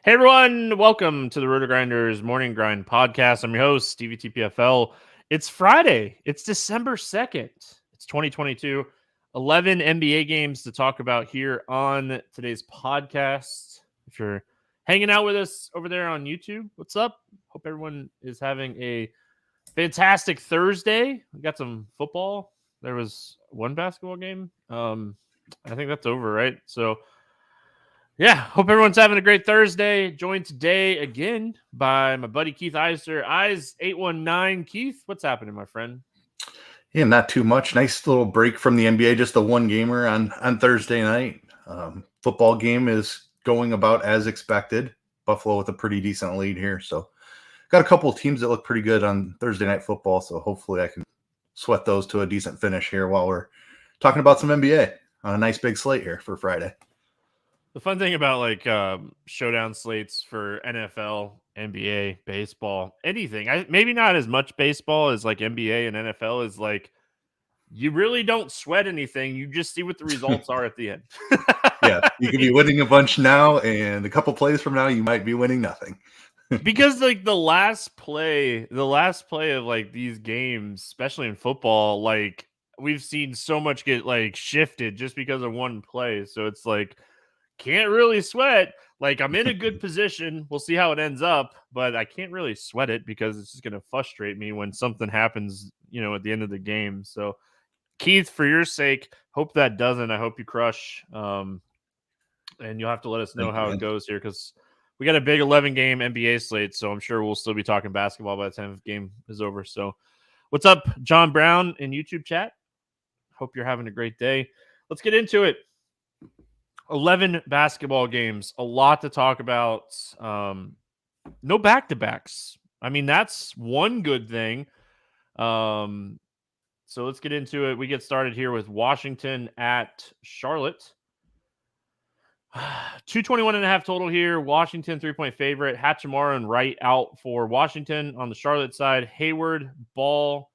Hey everyone, welcome to the RotoGrinders Morning Grind Podcast. I'm your host, Stevietpfl. It's Friday. It's December 2nd. It's 2022. 11 NBA games to talk about here on today's podcast. If you're hanging out with us over there on YouTube, what's up? Hope everyone is having a fantastic Thursday. We got some football. There was one basketball game. I think that's over, right? So yeah, hope everyone's having a great Thursday. Joined today again by my buddy Keith Eys819. Keith, what's happening, my friend? Yeah, not too much. Nice little break from the NBA, just a one gamer on Thursday night. Football game is going about as expected. Buffalo with a pretty decent lead here. So got a couple of teams that look pretty good on Thursday night football. So hopefully I can sweat those to a decent finish here while we're talking about some NBA on a nice big slate here for Friday. The fun thing about showdown slates for NFL, NBA, baseball, anything, maybe not as much baseball as like NBA and NFL, is like you really don't sweat anything. You just see what the results are at the end. Yeah, you could be winning a bunch now, and a couple plays from now, you might be winning nothing. Because like the last play of like these games, especially in football, like we've seen so much get like shifted just because of one play. So it's like can't really sweat. Like I'm in a good position. We'll see how it ends up, but I can't really sweat it because it's just going to frustrate me when something happens, at the end of the game. So Keith, for your sake, hope that doesn't. I hope you crush. And you'll have to let us know how it goes here because we got a big 11-game NBA slate, so I'm sure we'll still be talking basketball by the time the game is over. So what's up, John Brown in YouTube chat? Hope you're having a great day. Let's get into it. 11 basketball games, a lot to talk about. No back-to-backs. I mean, that's one good thing. So let's get into it. We get started here with Washington at Charlotte. 221.5 total here. Washington 3-point favorite. Hachimura and Wright out for Washington. On the Charlotte side, Hayward, Ball,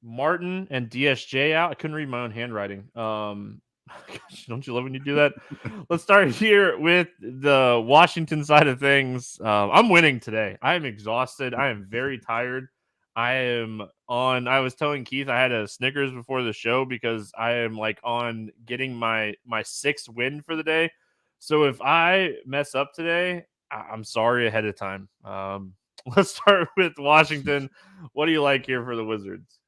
Martin, and DSJ out. I couldn't read my own handwriting. Gosh, don't you love when you do that? Let's start here with the Washington side of things. I'm winning today. I am exhausted. I am very tired. I was telling Keith I had a Snickers before the show because I am like on getting my sixth win for the day. So if I mess up today, I'm sorry ahead of time. Let's start with Washington. What do you like here for the Wizards?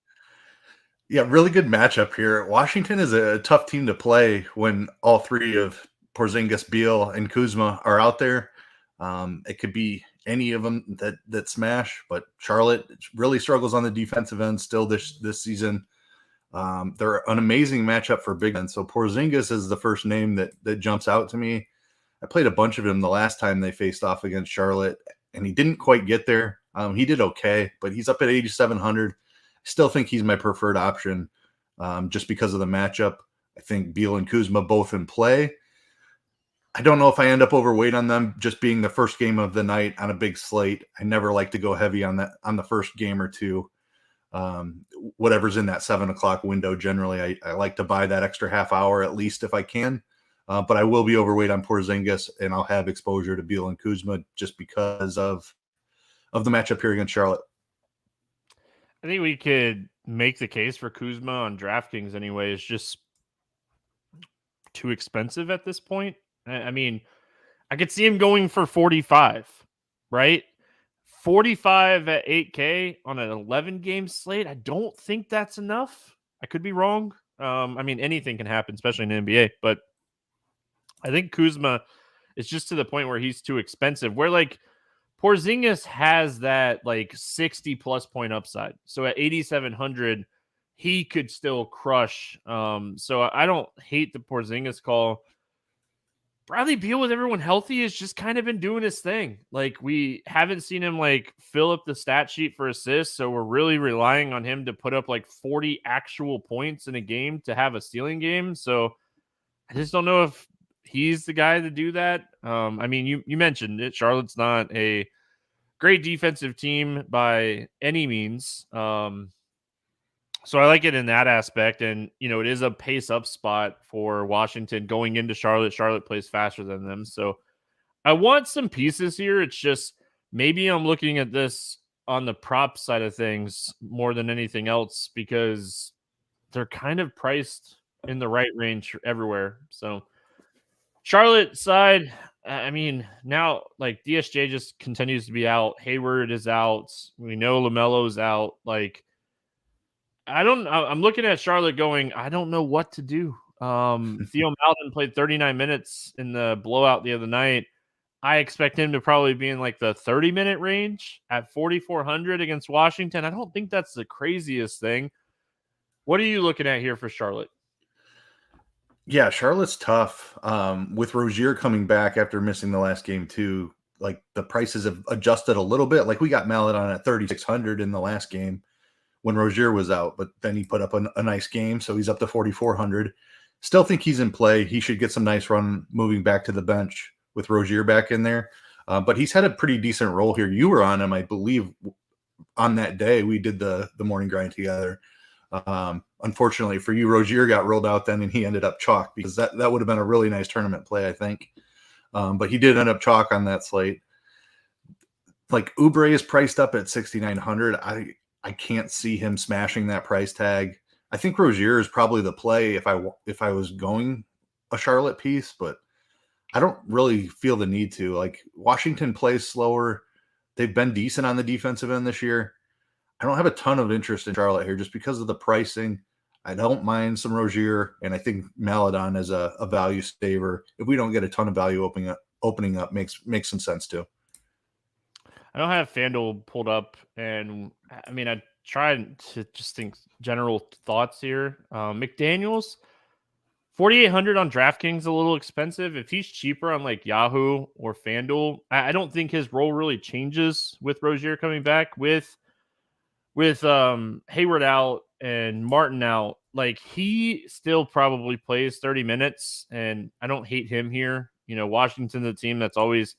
Yeah, really good matchup here. Washington is a tough team to play when all three of Porzingis, Beal, and Kuzma are out there. It could be any of them that smash, but Charlotte really struggles on the defensive end still this season. They're an amazing matchup for big men. So Porzingis is the first name that jumps out to me. I played a bunch of him the last time they faced off against Charlotte, and he didn't quite get there. He did okay, but he's up at 8,700. Still think he's my preferred option just because of the matchup. I think Beal and Kuzma both in play. I don't know if I end up overweight on them just being the first game of the night on a big slate. I never like to go heavy on the first game or two. Whatever's in that 7 o'clock window, generally, I like to buy that extra half hour at least if I can. But I will be overweight on Porzingis, and I'll have exposure to Beal and Kuzma just because of the matchup here against Charlotte. I think we could make the case for Kuzma on DraftKings anyway. It's just too expensive at this point. I mean, I could see him going for 45, right? 45 at 8K on an 11-game slate. I don't think that's enough. I could be wrong. I mean, anything can happen, especially in the NBA. But I think Kuzma is just to the point where he's too expensive. Where like Porzingis has that like 60+ point upside. So at 8,700, he could still crush. So I don't hate the Porzingis call. Bradley Beal, with everyone healthy, has just kind of been doing his thing. Like we haven't seen him like fill up the stat sheet for assists. So we're really relying on him to put up like 40 actual points in a game to have a stealing game. So I just don't know if he's the guy to do that. I mean, you mentioned it. Charlotte's not a great defensive team by any means. So I like it in that aspect. And, it is a pace up spot for Washington going into Charlotte. Charlotte plays faster than them. So I want some pieces here. It's just maybe I'm looking at this on the prop side of things more than anything else because they're kind of priced in the right range everywhere. So Charlotte side, I mean, now like DSJ just continues to be out. Hayward is out. We know LaMelo's out. Like, I'm looking at Charlotte going, I don't know what to do. Theo Maledon played 39 minutes in the blowout the other night. I expect him to probably be in like the 30-minute range at 4,400 against Washington. I don't think that's the craziest thing. What are you looking at here for Charlotte? Yeah, Charlotte's tough. With Rozier coming back after missing the last game too, like the prices have adjusted a little bit. Like we got Maledon at 3,600 in the last game when Rozier was out, but then he put up a nice game, so he's up to 4,400. Still think he's in play. He should get some nice run moving back to the bench with Rozier back in there. But he's had a pretty decent role here. You were on him, I believe, on that day. We did the morning grind together. Unfortunately for you, Rozier got rolled out then, and he ended up chalk because that would have been a really nice tournament play, I think. But he did end up chalk on that slate. Like Oubre is priced up at 6,900. I can't see him smashing that price tag. I think Rozier is probably the play if I was going a Charlotte piece, but I don't really feel the need to. Like Washington plays slower. They've been decent on the defensive end this year. I don't have a ton of interest in Charlotte here just because of the pricing. I don't mind some Rozier, and I think Maledon is a value saver. If we don't get a ton of value opening up makes some sense too. I don't have FanDuel pulled up, and I mean, I tried to just think general thoughts here. McDaniels, 4,800 on DraftKings, a little expensive. If he's cheaper on like Yahoo or FanDuel, I don't think his role really changes with Rozier coming back. With Hayward out and Martin out, like he still probably plays 30 minutes, and I don't hate him here. You know, Washington's a team that's always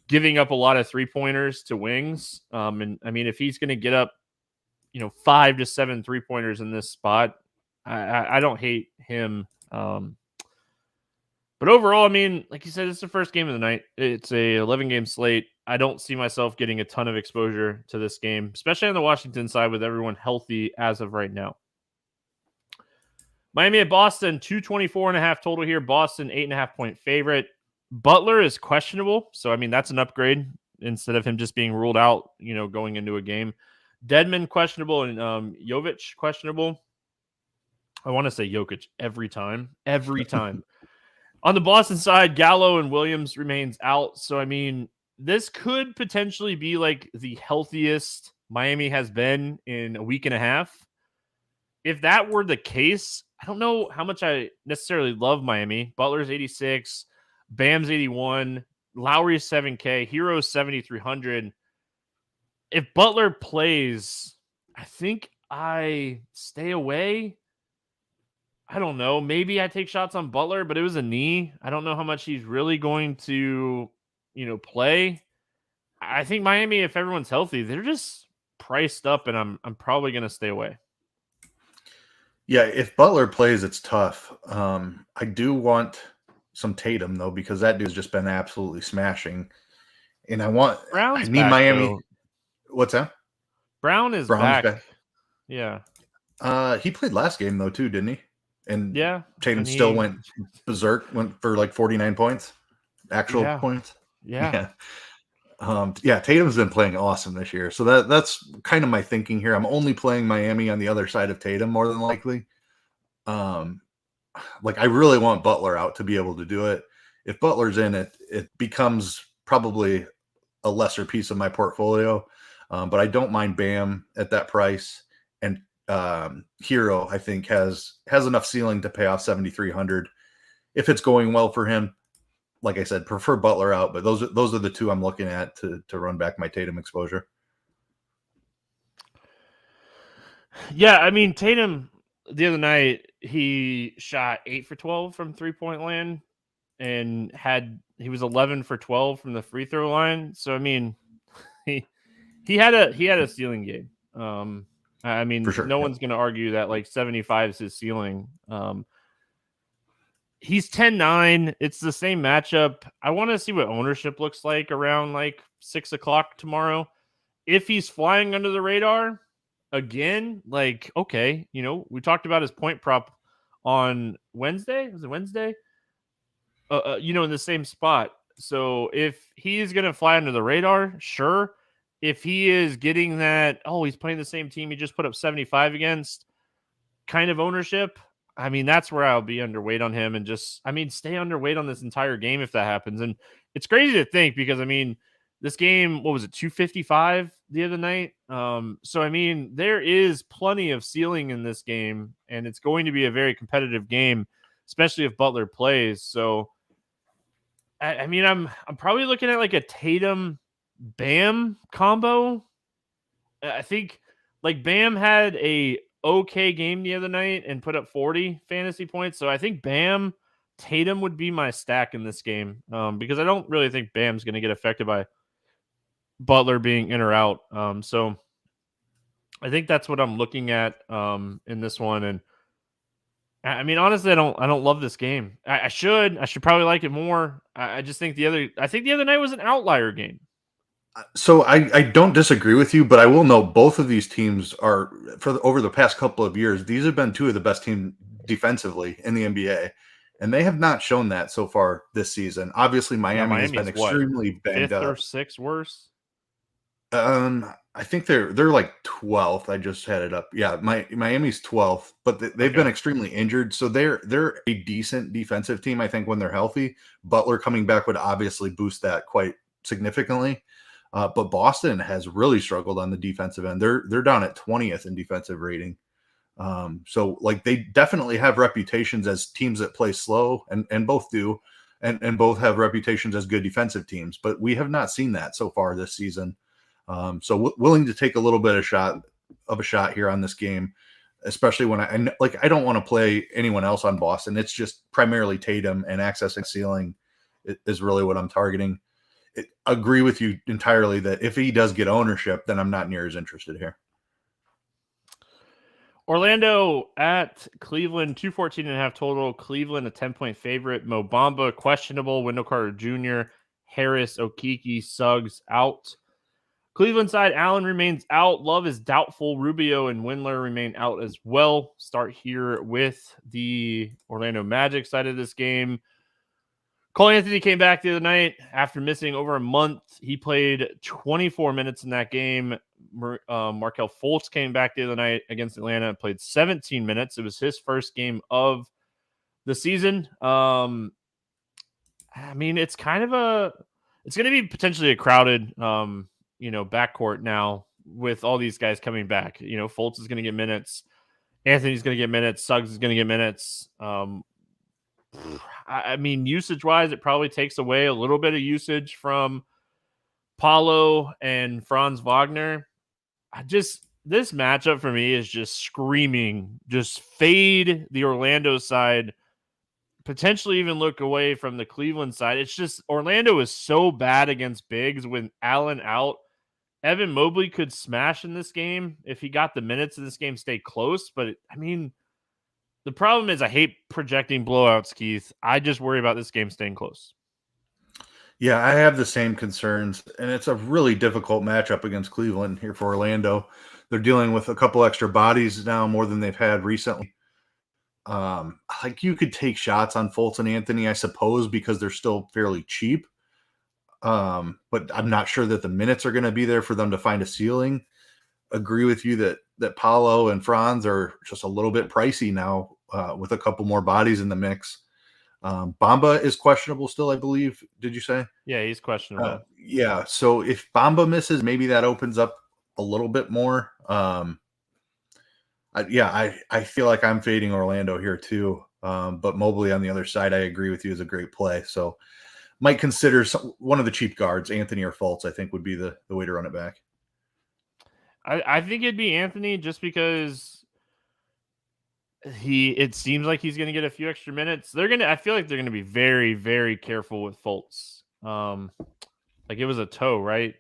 giving up a lot of 3-pointers to wings. And I mean, if he's going to get up, 5 to 7 3-pointers in this spot, I don't hate him. But overall, I mean, like you said, it's the first game of the night. It's a 11-game slate. I don't see myself getting a ton of exposure to this game, especially on the Washington side with everyone healthy as of right now. Miami at Boston, 224.5 total here. Boston, 8.5-point favorite. Butler is questionable, so I mean that's an upgrade instead of him just being ruled out, going into a game. Dedmon questionable and Jovic questionable. I want to say Jokic every time. On the Boston side, Gallo and Williams remains out, so I mean this could potentially be like the healthiest Miami has been in a week and a half. If that were the case, I don't know how much I necessarily love Miami. Butler's 86. Bam's 81, Lowry's 7K, Hero's 7,300. If Butler plays, I think I stay away. I don't know. Maybe I take shots on Butler, but it was a knee. I don't know how much he's really going to, play. I think Miami, if everyone's healthy, they're just priced up, and I'm probably going to stay away. Yeah, if Butler plays, it's tough. I do want some Tatum though, because that dude's just been absolutely smashing. And I need back, Miami. Though. What's that? Brown's back. Yeah. He played last game though too, didn't he? And yeah, Tatum still went berserk, went for like 49 points, actual points. Yeah. Tatum's been playing awesome this year. So that's kind of my thinking here. I'm only playing Miami on the other side of Tatum more than likely. Like I really want Butler out to be able to do it. If Butler's in it, it becomes probably a lesser piece of my portfolio. But I don't mind Bam at that price. And Hero, I think, has enough ceiling to pay off 7,300 if it's going well for him. Like I said, prefer Butler out, but those are the two I'm looking at to run back my Tatum exposure. Yeah, I mean Tatum the other night he shot 8 for 12 from 3-point land, and he was 11 for 12 from the free throw line. So I mean, he had a ceiling game. I mean, for sure, no one's going to argue that like 75 is his ceiling. He's 10-9. It's the same matchup. I want to see what ownership looks like around like 6 o'clock tomorrow. If he's flying under the radar again, like, okay, we talked about his point prop on Wednesday. Was it Wednesday? In the same spot. So if he is going to fly under the radar, sure. If he is getting that, he's playing the same team he just put up 75 against kind of ownership, I mean, that's where I'll be underweight on him and just, stay underweight on this entire game if that happens. And it's crazy to think because, this game, what was it, 255 the other night? So, there is plenty of ceiling in this game, and it's going to be a very competitive game, especially if Butler plays. So, I'm probably looking at like a Tatum Bam combo. I think like Bam had a okay game the other night and put up 40 fantasy points. So I think Bam Tatum would be my stack in this game because I don't really think Bam's going to get affected by Butler being in or out. So I think that's what I'm looking at in this one. And honestly, I don't love this game. I should probably like it more. I just think the other night was an outlier game. So I don't disagree with you, but I will note both of these teams are over the past couple of years. These have been two of the best teams defensively in the NBA, and they have not shown that so far this season. Obviously, Miami has been extremely banged up. 5th or 6th worst. I think they're like 12th. I just had it up. Yeah, Miami's 12th, but they've been extremely injured. So they're a decent defensive team, I think, when they're healthy. Butler coming back would obviously boost that quite significantly. But Boston has really struggled on the defensive end. They're down at 20th in defensive rating. So like they definitely have reputations as teams that play slow, and both do, and both have reputations as good defensive teams. But we have not seen that so far this season. So willing to take a little bit of a shot here on this game, especially when I don't want to play anyone else on Boston. It's just primarily Tatum, and accessing ceiling is really what I'm targeting. Agree with you entirely that if he does get ownership, then I'm not near as interested here. Orlando at Cleveland, 214.5 total. Cleveland, a 10-point favorite. Mo Bamba, questionable. Wendell Carter Jr., Harris, Okeke, Suggs out. Cleveland side, Allen remains out. Love is doubtful. Rubio and Windler remain out as well. Start here with the Orlando Magic side of this game. Cole Anthony came back the other night after missing over a month. He played 24 minutes in that game. Markelle Fultz came back the other night against Atlanta and played 17 minutes. It was his first game of the season. It's going to be potentially a crowded, backcourt now with all these guys coming back. Fultz is going to get minutes. Anthony's going to get minutes. Suggs is going to get minutes. Usage-wise, it probably takes away a little bit of usage from Paulo and Franz Wagner. This matchup for me is just screaming, just fade the Orlando side, potentially even look away from the Cleveland side. It's just Orlando is so bad against bigs with Allen out. Evan Mobley could smash in this game if he got the minutes in this game, stay close. But the problem is I hate projecting blowouts, Keith. I just worry about this game staying close. Yeah, I have the same concerns, and it's a really difficult matchup against Cleveland here for Orlando. They're dealing with a couple extra bodies now, more than they've had recently. You could take shots on Fultz and Anthony, I suppose, because they're still fairly cheap. But I'm not sure that the minutes are going to be there for them to find a ceiling. Agree with you that Paulo and Franz are just a little bit pricey now with a couple more bodies in the mix. Bamba is questionable still, I believe. Did you say? Yeah, he's questionable. Yeah. So if Bamba misses, maybe that opens up a little bit more. I feel like I'm fading Orlando here too. But Mobley on the other side, I agree with you, is a great play. So might consider one of the cheap guards, Anthony or Fultz, I think would be the way to run it back. I think it'd be Anthony just because it seems like he's going to get a few extra minutes. I feel like they're going to be very, very careful with Fultz. It was a toe, right?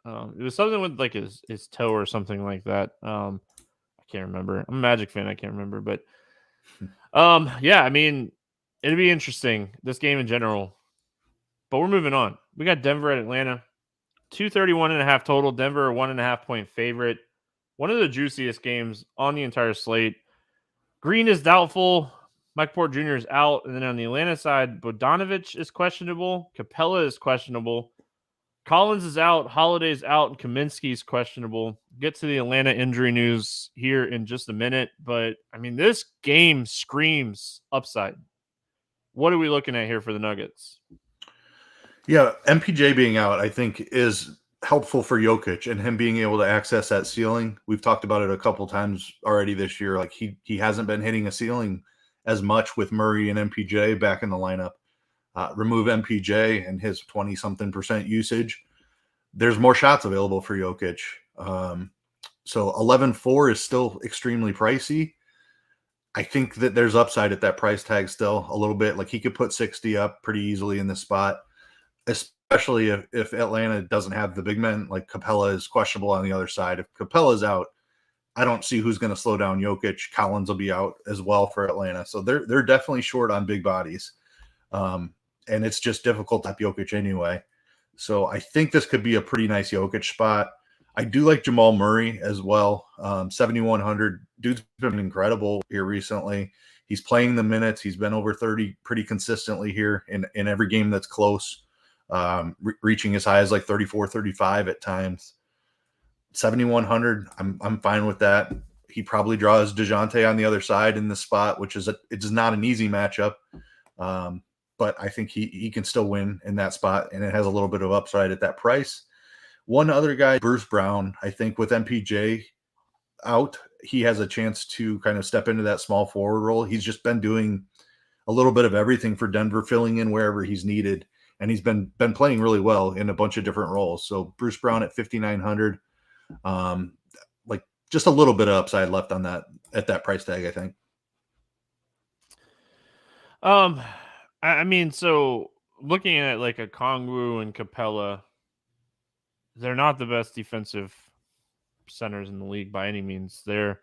It was something with like his toe or something like that. I can't remember. I'm a Magic fan. I can't remember, but It'll be interesting, this game in general. But we're moving on. We got Denver at Atlanta. 231.5 total. Denver, a 1.5-point favorite. One of the juiciest games on the entire slate. Green is doubtful. Mike Porter Jr. is out. And then on the Atlanta side, Bogdanovich is questionable. Capella is questionable. Collins is out. Holiday's out. And Kaminsky's questionable. Get to the Atlanta injury news here in just a minute. But, I mean, this game screams upside. What are we looking at here for the Nuggets? Yeah, MPJ being out, I think, is helpful for Jokic and him being able to access that ceiling. We've talked about it a couple times already this year. Like he hasn't been hitting a ceiling as much with Murray and MPJ back in the lineup. Remove MPJ and his 20-something% usage. There's more shots available for Jokic. So 11.4 is still extremely pricey. I think that there's upside at that price tag still a little bit. Like he could put 60 up pretty easily in this spot, especially if Atlanta doesn't have the big men. Like Capella is questionable on the other side. If Capella's out, I don't see who's going to slow down Jokic. Collins will be out as well for Atlanta. So they're definitely short on big bodies. And it's just difficult to have Jokic anyway. So I think this could be a pretty nice Jokic spot. I do like Jamal Murray as well. 7,100. Dude's been incredible here recently. He's playing the minutes. He's been over 30 pretty consistently here in every game that's close, reaching as high as like 34, 35 at times. 7,100. I'm fine with that. He probably draws DeJounte on the other side in this spot, which is it's not an easy matchup. But I think he can still win in that spot, and it has a little bit of upside at that price. One other guy, Bruce Brown, I think with MPJ out, he has a chance to kind of step into that small forward role. He's just been doing a little bit of everything for Denver, filling in wherever he's needed, and he's been playing really well in a bunch of different roles. So Bruce Brown at 5,900, like just a little bit of upside left on that at that price tag, I think. I mean, so looking at like a Kongwu and Capella, they're not the best defensive centers in the league by any means. They're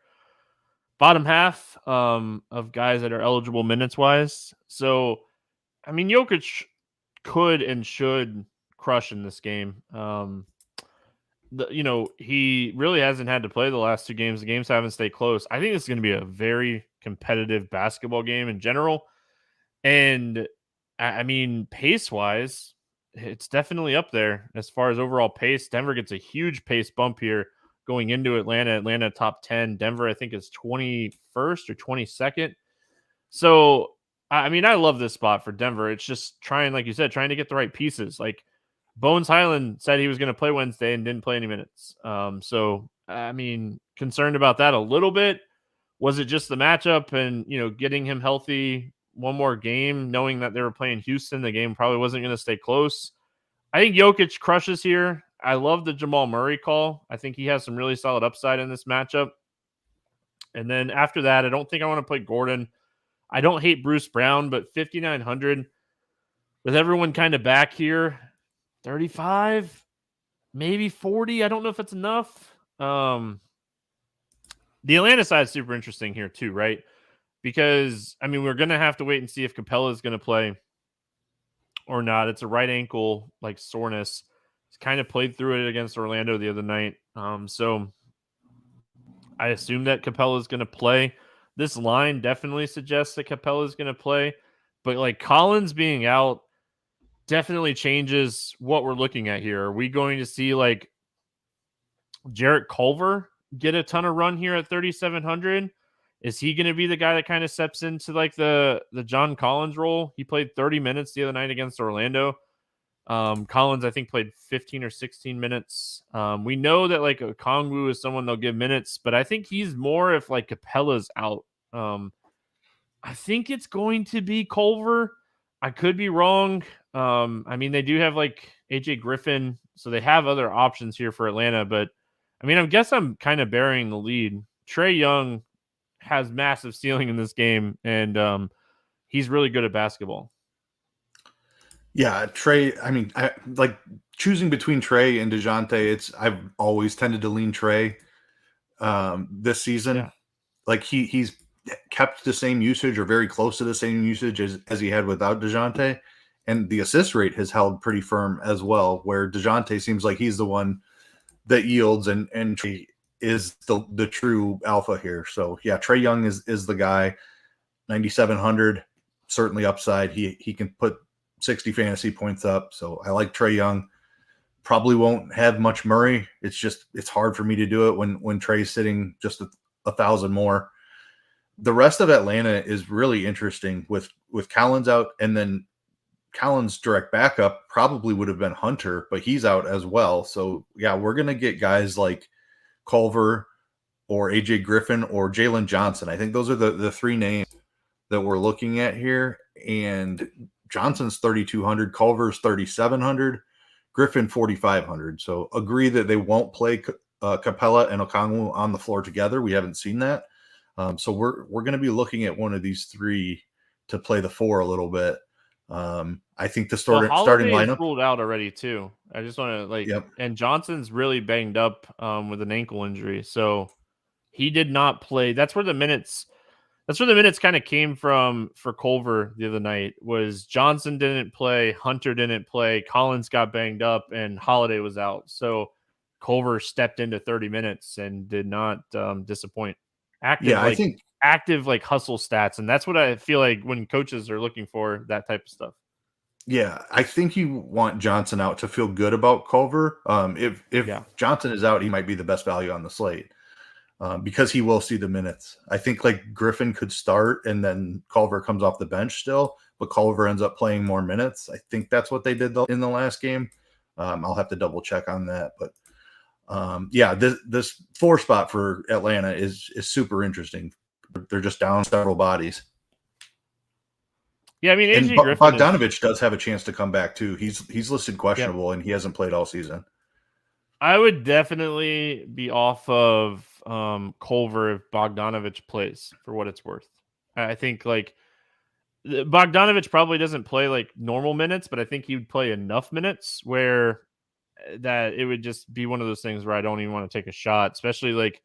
bottom half of guys that are eligible minutes wise. So, I mean, Jokic could and should crush in this game. He really hasn't had to play the last two games. The games haven't stayed close. I think this is going to be a very competitive basketball game in general. And I mean, pace wise, it's definitely up there as far as overall pace. Denver gets a huge pace bump here going into Atlanta. Atlanta top 10. Denver, I think, is 21st or 22nd. So, I mean, I love this spot for Denver. It's just like you said, trying to get the right pieces. Like Bones Highland said he was going to play Wednesday and didn't play any minutes. So, I mean, concerned about that a little bit. Was it just the matchup and, getting him healthy one more game, knowing that they were playing Houston? The game probably wasn't going to stay close. I think Jokic crushes here. I love the Jamal Murray call. I think he has some really solid upside in this matchup. And then after that, I don't think I want to play Gordon. I don't hate Bruce Brown, but 5,900 with everyone kind of back here, 35, maybe 40. I don't know if it's enough. The Atlanta side is super interesting here too, right? Because, I mean, we're going to have to wait and see if Capella is going to play or not. It's a right ankle, like soreness. He's kind of played through it against Orlando the other night. So I assume that Capella is going to play. This line definitely suggests that Capella is going to play. But, like, Collins being out definitely changes what we're looking at here. Are we going to see, like, Jarrett Culver get a ton of run here at 3,700? Is he going to be the guy that kind of steps into like the John Collins role? He played 30 minutes the other night against Orlando. Collins, I think, played 15 or 16 minutes. We know that like Kongwu is someone they'll give minutes, but I think he's more if like Capella's out. I think it's going to be Culver. I could be wrong. I mean, they do have like AJ Griffin, so they have other options here for Atlanta, but I mean, I guess I'm kind of burying the lead. Trae Young has massive ceiling in this game, and he's really good at basketball. Yeah, Trae. I mean, I like choosing between Trae and DeJounte. I've always tended to lean Trae this season. Yeah. Like he's kept the same usage or very close to the same usage as he had without DeJounte. And the assist rate has held pretty firm as well, where DeJounte seems like he's the one that yields and Trae is the true alpha here. So yeah, Trae Young is the guy. 9,700, certainly upside. He can put 60 fantasy points up. So I like Trae Young. Probably won't have much Murray. It's hard for me to do it when Trae's sitting just 1,000 more. The rest of Atlanta is really interesting with Collins out, and then Collins' direct backup probably would have been Hunter, but he's out as well. So yeah, we're gonna get guys like Culver or AJ Griffin or Jalen Johnson. I think those are the three names that we're looking at here. And Johnson's 3,200, Culver's 3,700, Griffin 4,500. So agree that they won't play Capella and Okongwu on the floor together. We haven't seen that. So we're going to be looking at one of these three to play the four a little bit. I think the starting lineup is ruled out already too. I just want to and Johnson's really banged up with an ankle injury, so he did not play. That's where the minutes kind of came from for Culver the other night. Was Johnson didn't play, Hunter didn't play, Collins got banged up, and Holiday was out. So Culver stepped into 30 minutes and did not disappoint. Active like hustle stats, and that's what I feel like when coaches are looking for, that type of stuff. Yeah, I think you want Johnson out to feel good about Culver. If Johnson is out, he might be the best value on the slate because he will see the minutes. I think like Griffin could start and then Culver comes off the bench still, but Culver ends up playing more minutes. I think that's what they did in the last game. I'll have to double check on that, but this 4 spot for Atlanta is super interesting. They're just down several bodies. Yeah, I mean, AJ Griffin Bogdanovich does have a chance to come back too. He's listed questionable and he hasn't played all season. I would definitely be off of Culver if Bogdanovich plays, for what it's worth. I think like Bogdanovich probably doesn't play like normal minutes, but I think he would play enough minutes where that it would just be one of those things where I don't even want to take a shot, especially like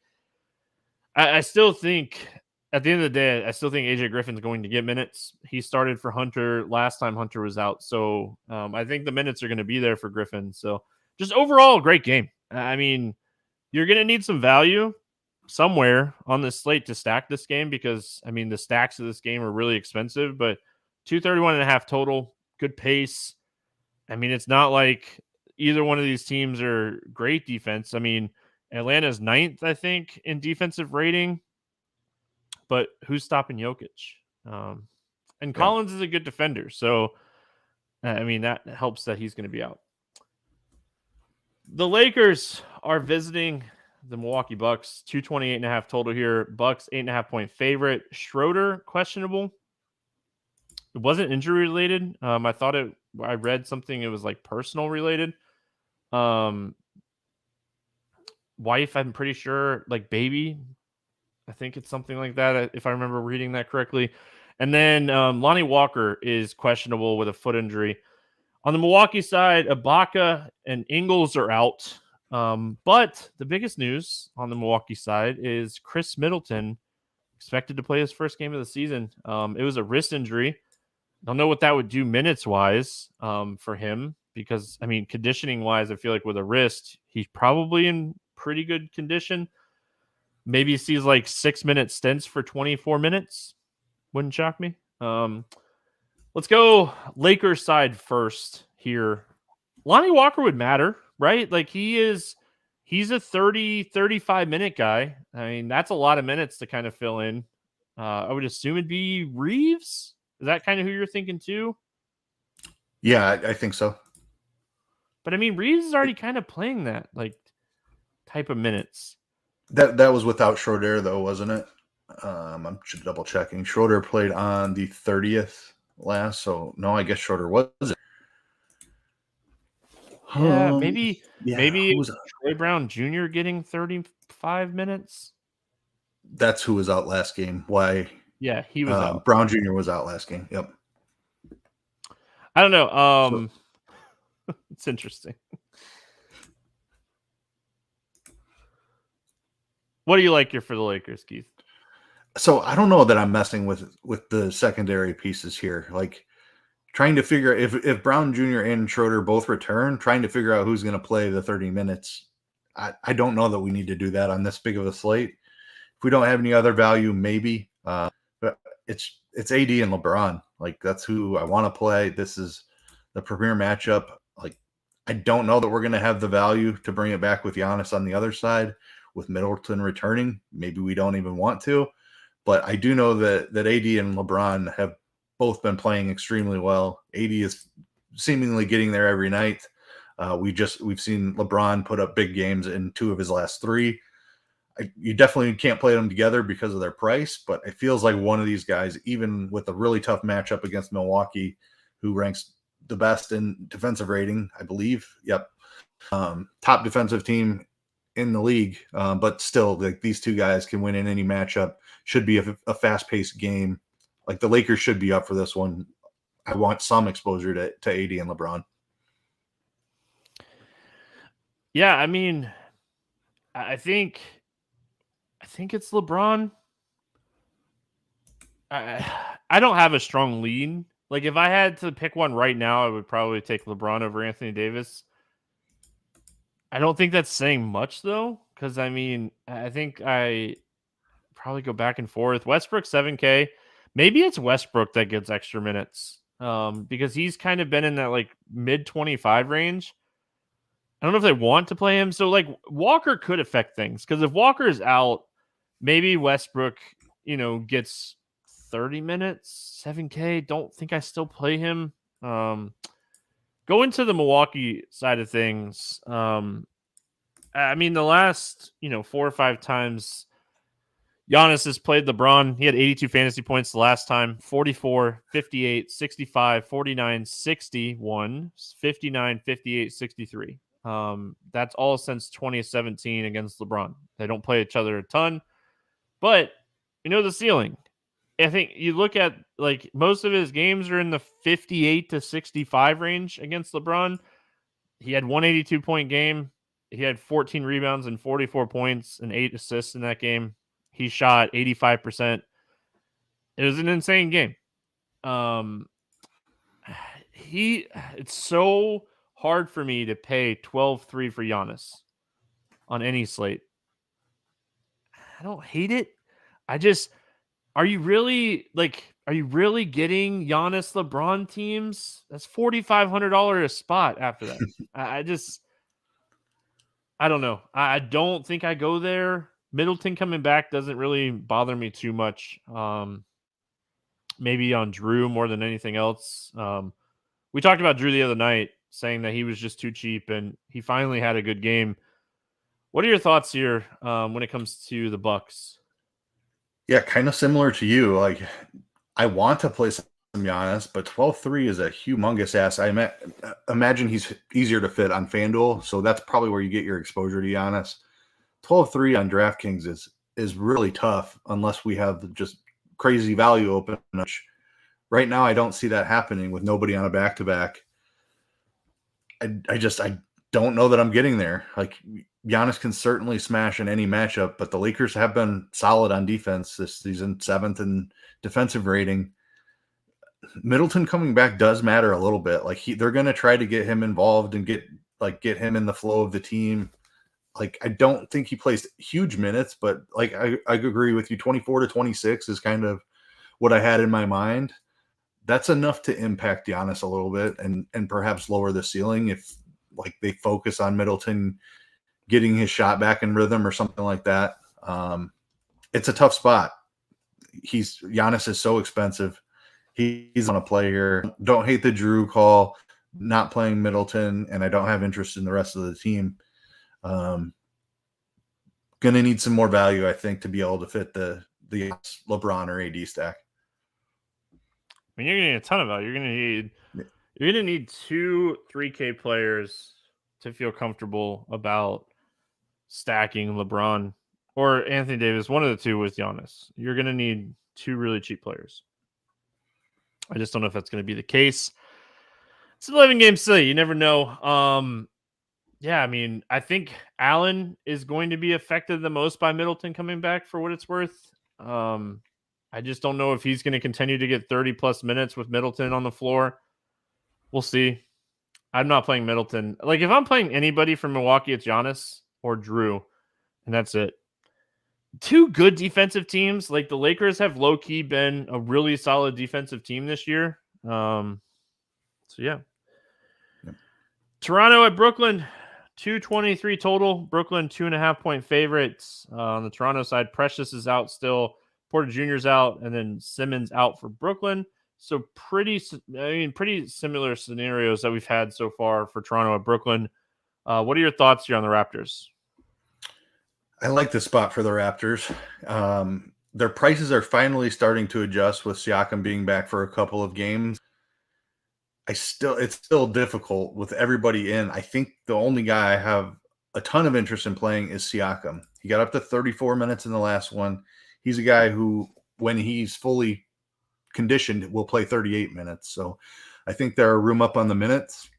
I still think at the end of the day, I still think AJ Griffin's going to get minutes. He started for Hunter last time Hunter was out. So I think the minutes are going to be there for Griffin. So just overall, great game. I mean, you're going to need some value somewhere on this slate to stack this game because, I mean, the stacks of this game are really expensive, but 231.5 total, good pace. I mean, it's not like either one of these teams are great defense. I mean, Atlanta's 9th, I think, in defensive rating, but who's stopping Jokic? And Collins is a good defender. So, I mean, that helps that he's going to be out. The Lakers are visiting the Milwaukee Bucks. 228.5 total here. Bucks 8.5-point favorite. Schroeder questionable. It wasn't injury related. I read something. It was like personal related. Wife, I'm pretty sure, like baby. I think it's something like that, if I remember reading that correctly. And then Lonnie Walker is questionable with a foot injury. On the Milwaukee side, Ibaka and Ingles are out. But the biggest news on the Milwaukee side is Chris Middleton expected to play his first game of the season. It was a wrist injury. Don't know what that would do minutes-wise for him because, I mean, conditioning-wise, I feel like with a wrist, he's probably in pretty good condition. Maybe he sees like 6-minute stints for 24 minutes. Wouldn't shock me. Let's go Lakers side first here. Lonnie Walker would matter, right? Like he's a 30, 35-minute guy. I mean, that's a lot of minutes to kind of fill in. I would assume it'd be Reeves. Is that kind of who you're thinking too? Yeah, I think so. But I mean, Reeves is already kind of playing that like type of minutes. That was without Schroeder though, wasn't it? I'm double checking. Schroeder played on the 30th last, so no, I guess Schroeder was it. Yeah, maybe Troy Brown Jr. getting 35 minutes. That's who was out last game. Why? Yeah, he was out. Brown Jr. was out last game. Yep. I don't know. It's interesting. What do you like here for the Lakers, Keith? So I don't know that I'm messing with the secondary pieces here. Like trying to figure if Brown Jr. and Schroeder both return, trying to figure out who's going to play the 30 minutes. I don't know that we need to do that on this big of a slate. If we don't have any other value, maybe. But it's AD and LeBron. Like that's who I want to play. This is the premier matchup. Like I don't know that we're going to have the value to bring it back with Giannis on the other side, with Middleton returning. Maybe we don't even want to. But I do know that AD and LeBron have both been playing extremely well. AD is seemingly getting there every night. We've seen LeBron put up big games in 2 of his last 3. You definitely can't play them together because of their price, but it feels like one of these guys, even with a really tough matchup against Milwaukee, who ranks the best in defensive rating, I believe. Yep. Top defensive team in the league, but still, like these 2 guys can win in any matchup. Should be a fast-paced game. Like the Lakers should be up for this one. I want some exposure to AD and LeBron. Yeah, I mean, I think it's LeBron. I don't have a strong lean. Like if I had to pick one right now, I would probably take LeBron over Anthony Davis. I don't think that's saying much though, because I mean, I think I probably go back and forth. Westbrook 7K. Maybe it's Westbrook that gets extra minutes. Because he's kind of been in that like mid 25 range. I don't know if they want to play him. So like Walker could affect things because if Walker is out, maybe Westbrook, gets 30 minutes, 7K. Don't think I still play him. Go into the Milwaukee side of things. I mean, the last, 4 or 5 times Giannis has played LeBron, he had 82 fantasy points the last time, 44, 58, 65, 49, 61, 59, 58, 63. That's all since 2017 against LeBron. They don't play each other a ton, but the ceiling. I think you look at like most of his games are in the 58 to 65 range against LeBron. He had 182-point game. He had 14 rebounds and 44 points and 8 assists in that game. He shot 85%. It was an insane game. It's so hard for me to pay 12-3 for Giannis on any slate. I don't hate it. Are you really getting Giannis LeBron teams? That's $4,500 a spot after that. I don't know. I don't think I go there. Middleton coming back doesn't really bother me too much. Maybe on Drew more than anything else. We talked about Drew the other night, saying that he was just too cheap, and he finally had a good game. What are your thoughts here when it comes to the Bucks? Yeah, kind of similar to you. Like, I want to play some Giannis, but 12-3 is a humongous ass. I imagine he's easier to fit on FanDuel, so that's probably where you get your exposure to Giannis. 12-3 on DraftKings is really tough unless we have just crazy value open. Right now, I don't see that happening with nobody on a back-to-back. I don't know that I'm getting there. Like, Giannis can certainly smash in any matchup, but the Lakers have been solid on defense this season, 7th in defensive rating. Middleton coming back does matter a little bit. Like they're going to try to get him involved and get him in the flow of the team. Like I don't think he plays huge minutes, but like I agree with you. 24 to 26 is kind of what I had in my mind. That's enough to impact Giannis a little bit and perhaps lower the ceiling if like they focus on Middleton getting his shot back in rhythm or something like that. It's a tough spot. Giannis is so expensive. He's on a play here. Don't hate the Drew call, not playing Middleton, and I don't have interest in the rest of the team. Going to need some more value, I think, to be able to fit the LeBron or AD stack. I mean, you're going to need a ton of value. You're going to need 2 3K players to feel comfortable about stacking LeBron or Anthony Davis, one of the 2 with Giannis. You're going to need 2 really cheap players. I just don't know if that's going to be the case. It's an 11-game slate. You never know. Yeah, I mean, I think Allen is going to be affected the most by Middleton coming back for what it's worth. I just don't know if he's going to continue to get 30-plus minutes with Middleton on the floor. We'll see. I'm not playing Middleton. Like, if I'm playing anybody from Milwaukee, it's Giannis or Drew, and that's it. Two good defensive teams. Like, the Lakers have low-key been a really solid defensive team this year. So, yeah. Yep. Toronto at Brooklyn, 223 total. Brooklyn, 2.5-point favorites. On the Toronto side, Precious is out still. Porter Jr.'s out, and then Simmons out for Brooklyn. So pretty similar scenarios that we've had so far for Toronto at Brooklyn. What are your thoughts here on the Raptors? I like the spot for the Raptors. Their prices are finally starting to adjust with Siakam being back for a couple of games. It's still difficult with everybody in. I think the only guy I have a ton of interest in playing is Siakam. He got up to 34 minutes in the last one. He's a guy who, when he's fully conditioned, will play 38 minutes. So I think there are room up on the minutes.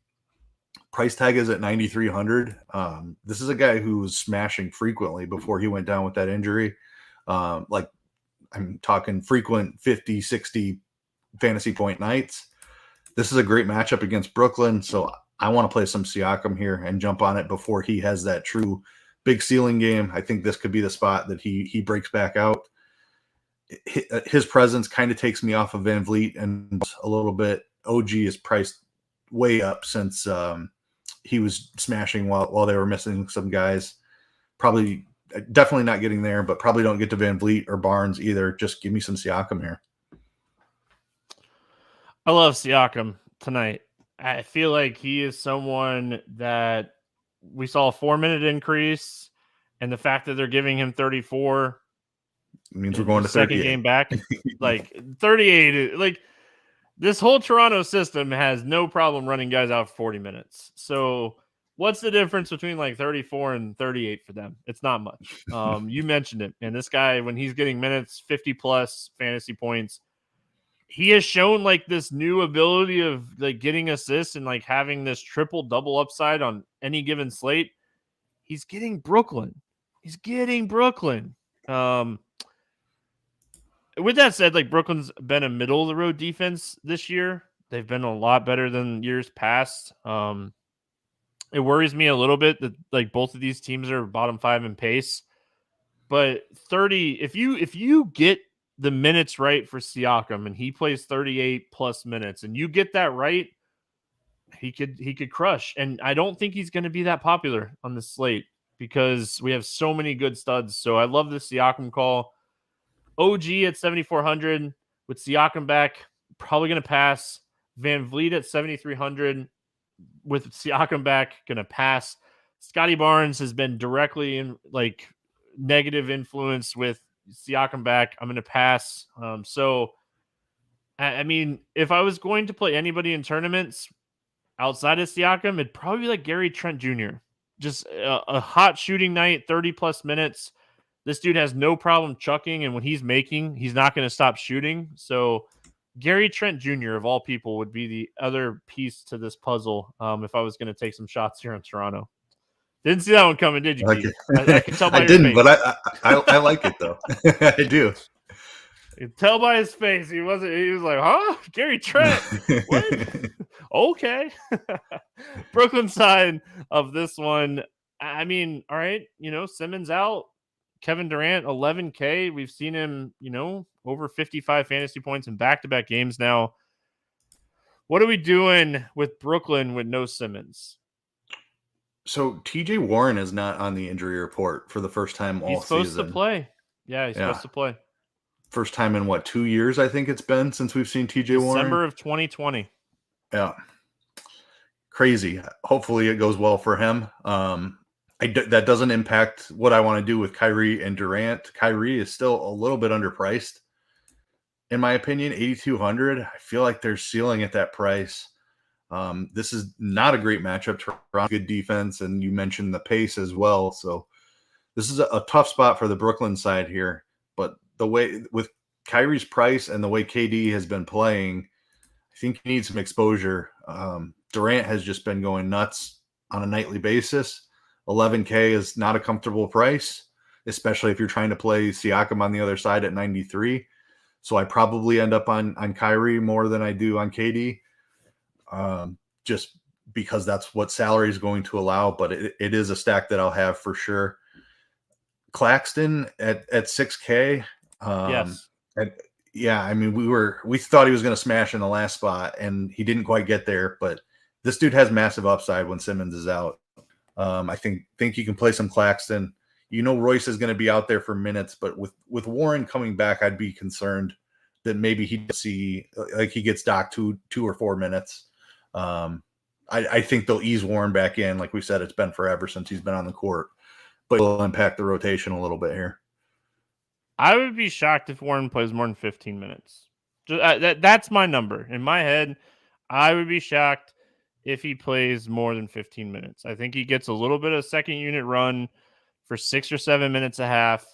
Price tag is at 9,300. This is a guy who was smashing frequently before he went down with that injury. Like, I'm talking frequent 50, 60 fantasy point nights. This is a great matchup against Brooklyn. So I want to play some Siakam here and jump on it before he has that true big ceiling game. I think this could be the spot that he breaks back out. His presence kind of takes me off of Van Vliet and a little bit. OG is priced way up since he was smashing while they were missing some guys. Probably, definitely not getting there, but probably don't get to Van Vliet or Barnes either. Just give me some Siakam here. I love Siakam tonight. I feel like he is someone that we saw a 4-minute increase, and the fact that they're giving him 34 means we're going to second game back, like 38. Like, this whole Toronto system has no problem running guys out for 40 minutes. So what's the difference between like 34 and 38 for them? It's not much. You mentioned it, and this guy, when he's getting minutes, 50 plus fantasy points, he has shown like this new ability of like getting assists and like having this triple double upside on any given slate. He's getting Brooklyn. With that said, like, Brooklyn's been a middle of the road defense this year. They've been a lot better than years past. It worries me a little bit that like both of these teams are bottom 5 in pace. But 30, if you get the minutes right for Siakam and he plays 38 plus minutes and you get that right, he could crush. And I don't think he's going to be that popular on the slate because we have so many good studs. So I love the Siakam call. OG at 7,400 with Siakam back, probably going to pass. Van Vliet at 7,300 with Siakam back, going to pass. Scotty Barnes has been directly in like negative influence with Siakam back. I'm going to pass. So, I mean, if I was going to play anybody in tournaments outside of Siakam, it'd probably be like Gary Trent Jr. Just a hot shooting night, 30 plus minutes. This dude has no problem chucking, and when he's making, he's not going to stop shooting. So Gary Trent Jr., of all people, would be the other piece to this puzzle if I was going to take some shots here in Toronto. Didn't see that one coming, did you, Keith? I can tell by I your didn't, face. but I like it, though. I do. You can tell by his face. He was like, huh? Gary Trent? What? Okay. Brooklyn side of this one. I mean, all right, Simmons out. Kevin Durant, 11K. We've seen him, over 55 fantasy points in back-to-back games now. What are we doing with Brooklyn with no Simmons? So TJ Warren is not on the injury report for the first time all season. He's supposed to play. Yeah, he's supposed to play. First time in 2 years, I think it's been since we've seen TJ Warren. December of 2020. Yeah. Crazy. Hopefully it goes well for him. That doesn't impact what I want to do with Kyrie and Durant. Kyrie is still a little bit underpriced, in my opinion. 8,200. I feel like they're ceiling at that price. This is not a great matchup. Toronto, good defense, and you mentioned the pace as well. So this is a tough spot for the Brooklyn side here. But the way with Kyrie's price and the way KD has been playing, I think he needs some exposure. Durant has just been going nuts on a nightly basis. 11K is not a comfortable price. especially if you're trying to play Siakam on the other side at 93. So I probably end up on Kyrie more than I do on KD, just because that's what salary is going to allow. But it is a stack that I'll have for sure. Claxton at 6K. Yes. And yeah, I mean, we thought he was going to smash in the last spot, and he didn't quite get there. But this dude has massive upside when Simmons is out. I think you can play some Claxton. Royce is going to be out there for minutes, but with Warren coming back, I'd be concerned that maybe he gets docked two or 4 minutes. I think they'll ease Warren back in. Like we said, it's been forever since he's been on the court, but it'll impact the rotation a little bit here. I would be shocked if Warren plays more than 15 minutes. That's my number. In my head, I would be shocked if he plays more than 15 minutes. I think he gets a little bit of second unit run for 6 or 7 minutes a half,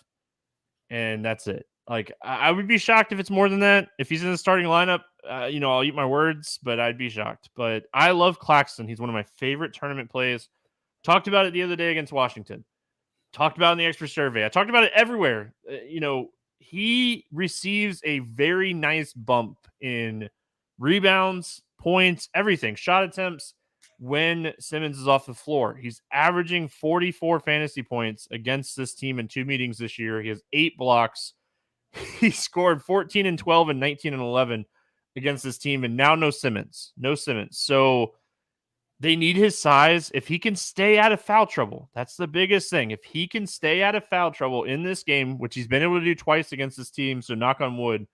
and that's it. Like, I would be shocked if it's more than that. If he's in the starting lineup, I'll eat my words, but I'd be shocked. But I love Claxton. He's one of my favorite tournament plays. Talked about it the other day against Washington. Talked about it in the expert survey. I talked about it everywhere. He receives a very nice bump in rebounds, points, everything, shot attempts when Simmons is off the floor. He's averaging 44 fantasy points against this team in 2 meetings this year. He has 8 blocks. He scored 14 and 12 and 19 and 11 against this team, and now no Simmons. So they need his size. If he can stay out of foul trouble, that's the biggest thing. If he can stay out of foul trouble in this game, which he's been able to do twice against this team, so knock on wood,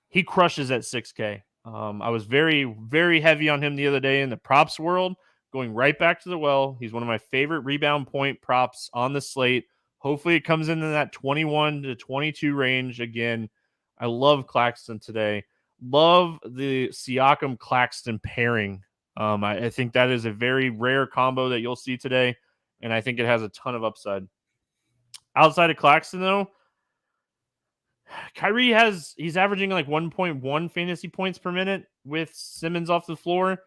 he crushes at 6K. I was very, very heavy on him the other day in the props world, going right back to the well. He's one of my favorite rebound point props on the slate. Hopefully it comes into that 21 to 22 range again. I love Claxton today. Love the Siakam-Claxton pairing. I think that is a very rare combo that you'll see today, and I think it has a ton of upside. Outside of Claxton, though, Kyrie he's averaging like 1.1 fantasy points per minute with Simmons off the floor.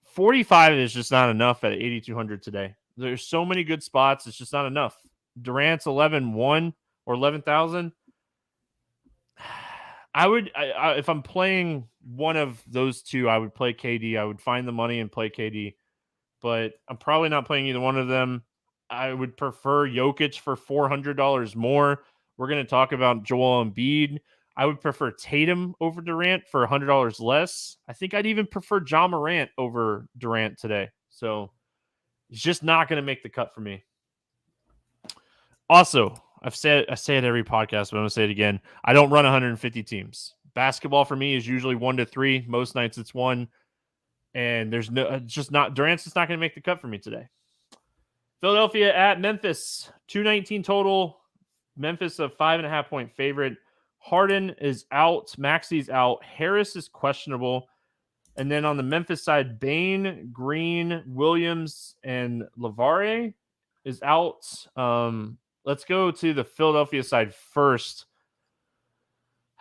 45 is just not enough at 8,200 today. There's so many good spots. It's just not enough. Durant's 11,100 or 11,000. If I'm playing one of those two, I would play KD. I would find the money and play KD, but I'm probably not playing either one of them. I would prefer Jokic for $400 more. We're going to talk about Joel Embiid. I would prefer Tatum over Durant for $100 less. I think I'd even prefer Ja Morant over Durant today. So it's just not going to make the cut for me. Also, I say it every podcast, but I'm going to say it again. I don't run 150 teams. Basketball for me is usually 1 to 3. Most nights it's 1. And Durant's just not going to make the cut for me today. Philadelphia at Memphis, 219 total. Memphis a 5.5 point favorite. Harden is out. Maxi's out. Harris is questionable. And then on the Memphis side, Bane, Green, Williams, and LaVare is out. Let's go to the Philadelphia side first.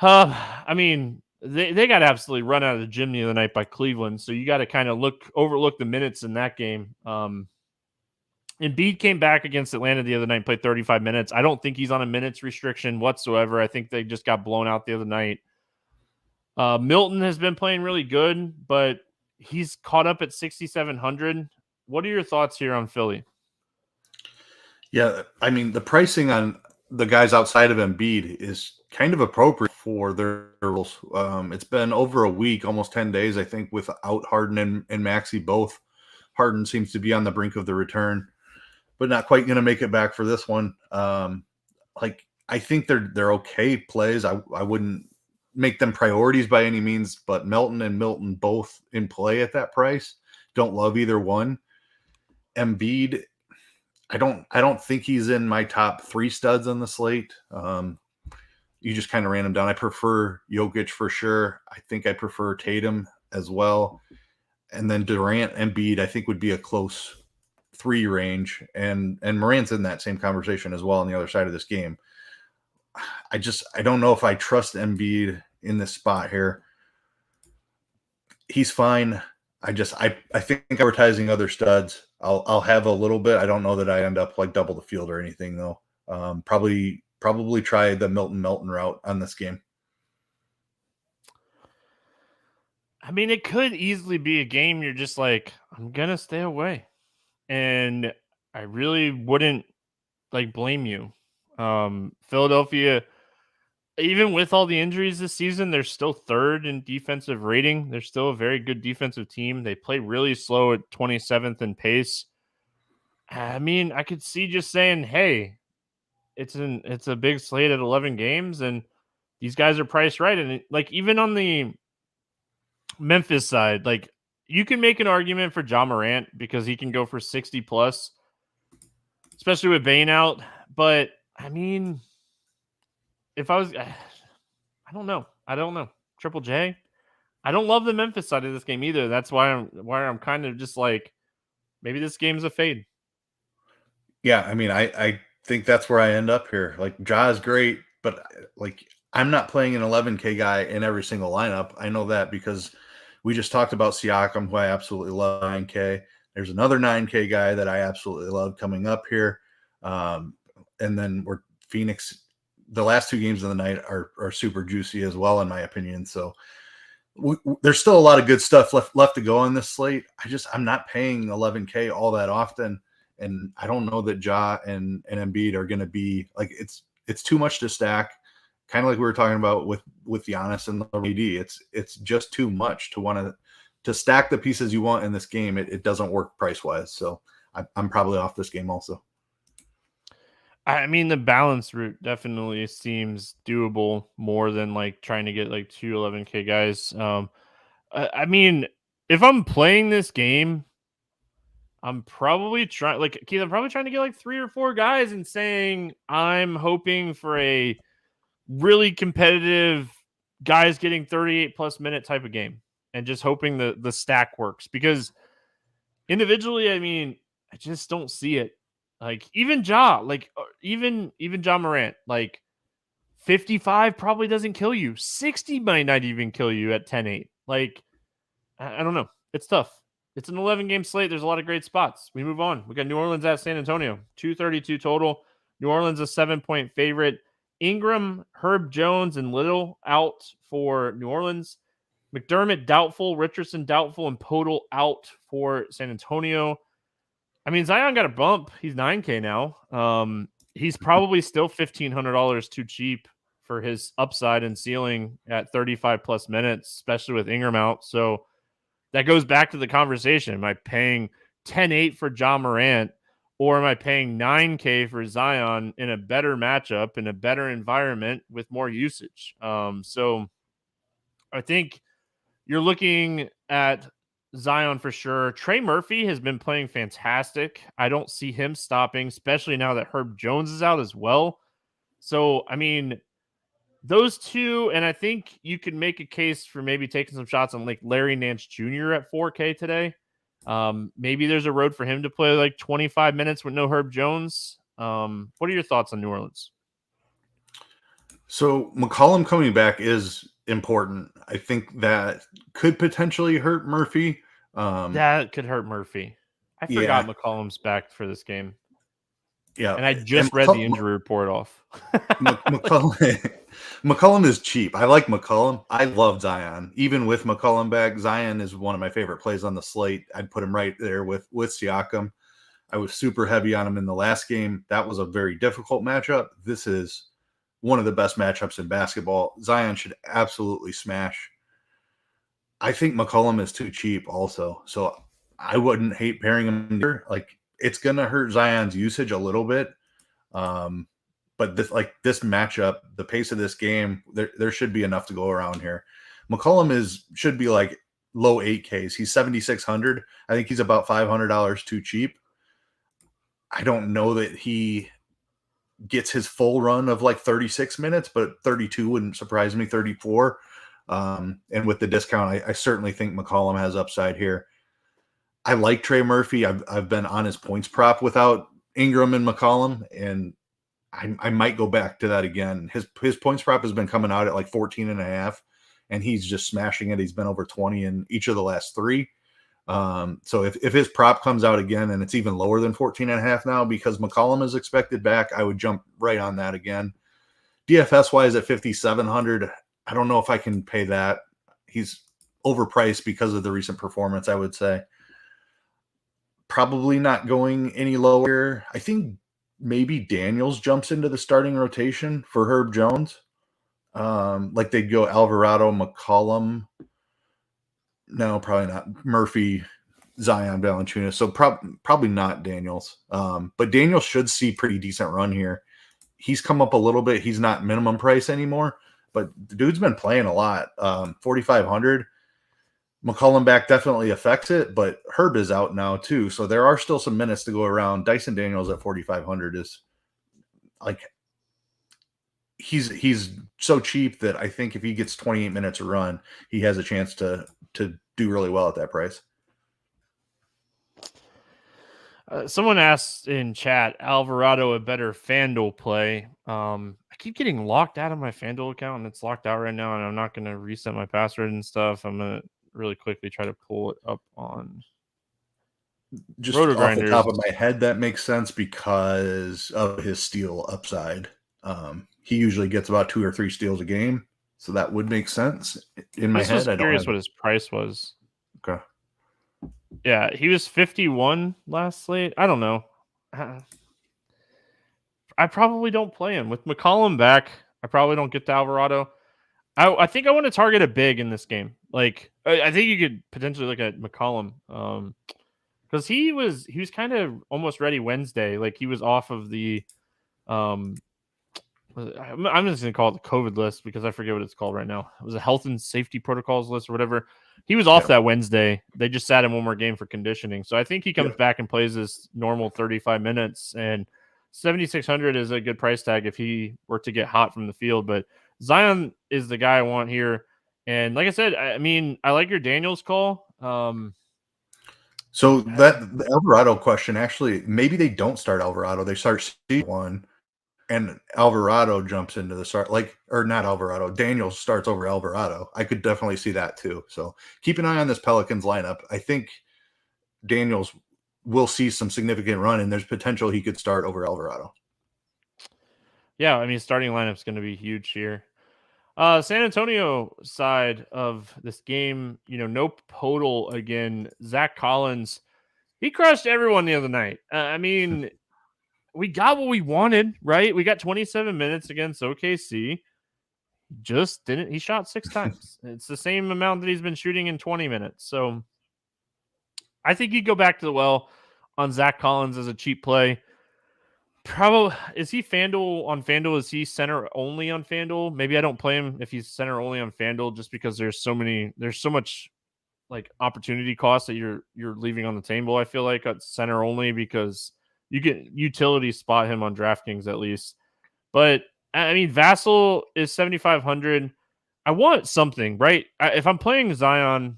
I mean, they got absolutely run out of the gym the other night by Cleveland, so you got to kind of overlook the minutes in that game. Embiid came back against Atlanta the other night and played 35 minutes. I don't think he's on a minutes restriction whatsoever. I think they just got blown out the other night. Milton has been playing really good, but he's caught up at 6,700. What are your thoughts here on Philly? Yeah, I mean, the pricing on the guys outside of Embiid is kind of appropriate for their rules. It's been over a week, almost 10 days, I think, without Harden and Maxey both. Harden seems to be on the brink of the return, but not quite going to make it back for this one. I think they're okay plays. I wouldn't make them priorities by any means, but Melton and Milton both in play at that price. Don't love either one. Embiid, I don't think he's in my top 3 studs on the slate. You just kind of ran him down. I prefer Jokic for sure. I think I prefer Tatum as well. And then Durant, Embiid, I think would be a close 3 range. And Morant's in that same conversation as well on the other side of this game. I don't know if I trust Embiid in this spot here. He's fine. I think advertising other studs. I'll have a little bit. I don't know that I end up like double the field or anything though. Probably try the Milton route on this game. I mean, it could easily be a game you're just like, I'm gonna stay away, and I really wouldn't blame you. Philadelphia, even with all the injuries this season, they're still third in defensive rating. They're still a very good defensive team. They play really slow at 27th in pace. I mean, I could see just saying, hey, it's a big slate at 11 games, and these guys are priced right. And even on the Memphis side, you can make an argument for Ja Morant because he can go for 60 plus, especially with Bane out. But I mean, if I was, I don't know. Triple J. I don't love the Memphis side of this game either. That's why I'm kind of just like, maybe this game's a fade. Yeah, I mean, I think that's where I end up here. Like, Ja is great, but I'm not playing an 11K guy in every single lineup. I know that because we just talked about Siakam, who I absolutely love, 9K. There's another 9K guy that I absolutely love coming up here. And then Phoenix. The last two games of the night are super juicy as well, in my opinion. So there's still a lot of good stuff left to go on this slate. I'm not paying 11K all that often. And I don't know that Ja and Embiid are going to be like, it's too much to stack. Kind of like we were talking about with Giannis and AD. It's just too much to want to stack the pieces you want in this game. It doesn't work price wise. So I'm probably off this game also. I mean, the balance route definitely seems doable more than trying to get two 11K guys. I mean, if I'm playing this game, I'm probably trying, Keith, I'm probably trying to get 3 or 4 guys and saying I'm hoping for a really competitive guys getting 38 plus minute type of game, and just hoping the stack works, because individually, I mean, I just don't see it. Even even Ja Morant, 55 probably doesn't kill you. 60 might not even kill you at 10-8. I don't know. It's tough. It's an 11 game slate. There's a lot of great spots. We move on. We got New Orleans at San Antonio, 232 total. New Orleans a 7-point favorite. Ingram, Herb Jones, and Little out for New Orleans. McDermott doubtful, Richardson doubtful, and Podol out for San Antonio. I mean, Zion got a bump. He's 9K now. He's probably still $1,500 too cheap for his upside and ceiling at 35 plus minutes, especially with Ingram out. So that goes back to the conversation. Am I paying 10-8 for Ja Morant, or am I paying 9K for Zion in a better matchup, in a better environment with more usage? So I think you're looking at Zion for sure. Trey Murphy has been playing fantastic. I don't see him stopping, especially now that Herb Jones is out as well. So, I mean, those two, and I think you could make a case for maybe taking some shots on Larry Nance Jr. at 4K today. Maybe there's a road for him to play 25 minutes with no Herb Jones. What are your thoughts on New Orleans? So McCollum coming back is important. I think that could potentially hurt Murphy. That could hurt Murphy. I forgot McCollum's back for this game. Yeah. And I just read the injury report off. McCollum is cheap. I like McCollum. I love Zion. Even with McCollum back, Zion is one of my favorite plays on the slate. I'd put him right there with Siakam. I was super heavy on him in the last game. That was a very difficult matchup. This is one of the best matchups in basketball. Zion should absolutely smash. I think McCollum is too cheap also. So I wouldn't hate pairing him here. It's going to hurt Zion's usage a little bit. But this matchup, the pace of this game, there should be enough to go around here. McCollum should be low 8Ks. He's 7,600. I think he's about $500 too cheap. I don't know that he gets his full run of 36 minutes, but 32 wouldn't surprise me, 34. And with the discount, I certainly think McCollum has upside here. I like Trey Murphy. I've been on his points prop without Ingram and McCollum, and I might go back to that again. His points prop has been coming out at 14.5, and he's just smashing it. He's been over 20 in each of the last 3. So if his prop comes out again and it's even lower than 14.5 now because McCollum is expected back, I would jump right on that again. DFS wise at 5,700, I don't know if I can pay that. He's overpriced because of the recent performance, I would say. Probably not going any lower. I think maybe Daniels jumps into the starting rotation for Herb Jones. Like they'd go Alvarado, McCollum. No, probably not. Murphy, Zion, Valanciunas. So probably not Daniels. But Daniels should see pretty decent run here. He's come up a little bit. He's not minimum price anymore, but the dude's been playing a lot. 4,500. McCollum back definitely affects it, but Herb is out now too. So there are still some minutes to go around. Dyson Daniels at 4,500 is like he's so cheap that I think if he gets 28 minutes to run, he has a chance to do really well at that price. Someone asked in chat, Alvarado a better FanDuel play. I keep getting locked out of my FanDuel account, and it's locked out right now, and I'm not going to reset my password and stuff. I'm going to really quickly try to pull it up on just RotoGrinders. Off the top of my head, that makes sense because of his steal upside. He usually gets about 2 or 3 steals a game, so that would make sense in my head. I don't curious what his price was. Okay. Yeah, he was 51 last slate. I don't know. I probably don't play him with McCollum back. I probably don't get to Alvarado. I think I want to target a big in this game. Like I think you could potentially look at McCollum because he was kind of almost ready Wednesday. Like he was off of the I'm just gonna call it the COVID list because I forget what it's called right now. It was a health and safety protocols list or whatever. He was off that Wednesday. They just sat him one more game for conditioning. So I think he comes back and plays his normal 35 minutes, and 7,600 is a good price tag if he were to get hot from the field. But Zion is the guy I want here. And like I said, I mean, I like your Daniels call. So the Alvarado question, actually, maybe they don't start Alvarado. They start C1, and Alvarado jumps into the start. Or not Alvarado. Daniels starts over Alvarado. I could definitely see that too. So keep an eye on this Pelicans lineup. I think Daniels will see some significant run, and there's potential he could start over Alvarado. Yeah, I mean, starting lineup's going to be huge here. San Antonio side of this game, no Podol again. Zach Collins, he crushed everyone the other night. I mean, we got what we wanted, right? We got 27 minutes against OKC. Just didn't. He shot 6 times. It's the same amount that he's been shooting in 20 minutes. So I think you go back to the well on Zach Collins as a cheap play. Probably is he FanDuel on FanDuel? Is he center only on FanDuel? Maybe I don't play him if he's center only on FanDuel just because there's so much like opportunity cost that you're leaving on the table. I feel like at center only because you get utility spot him on DraftKings at least. But I mean, Vassell is 7,500. I want something, right? If I'm playing Zion,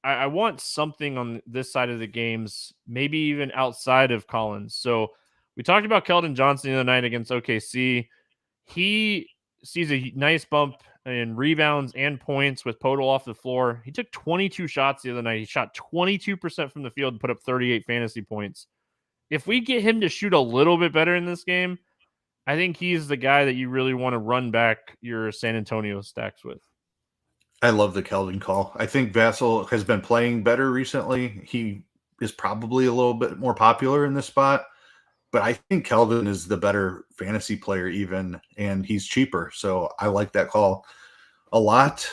I want something on this side of the games, maybe even outside of Collins. So we talked about Keldon Johnson the other night against OKC. He sees a nice bump in rebounds and points with Podol off the floor. He took 22 shots the other night. He shot 22% from the field and put up 38 fantasy points. If we get him to shoot a little bit better in this game, I think he's the guy that you really want to run back your San Antonio stacks with. I love the Keldon call. I think Vassell has been playing better recently. He is probably a little bit more popular in this spot, but I think Keldon is the better fantasy player even, and he's cheaper. So I like that call a lot.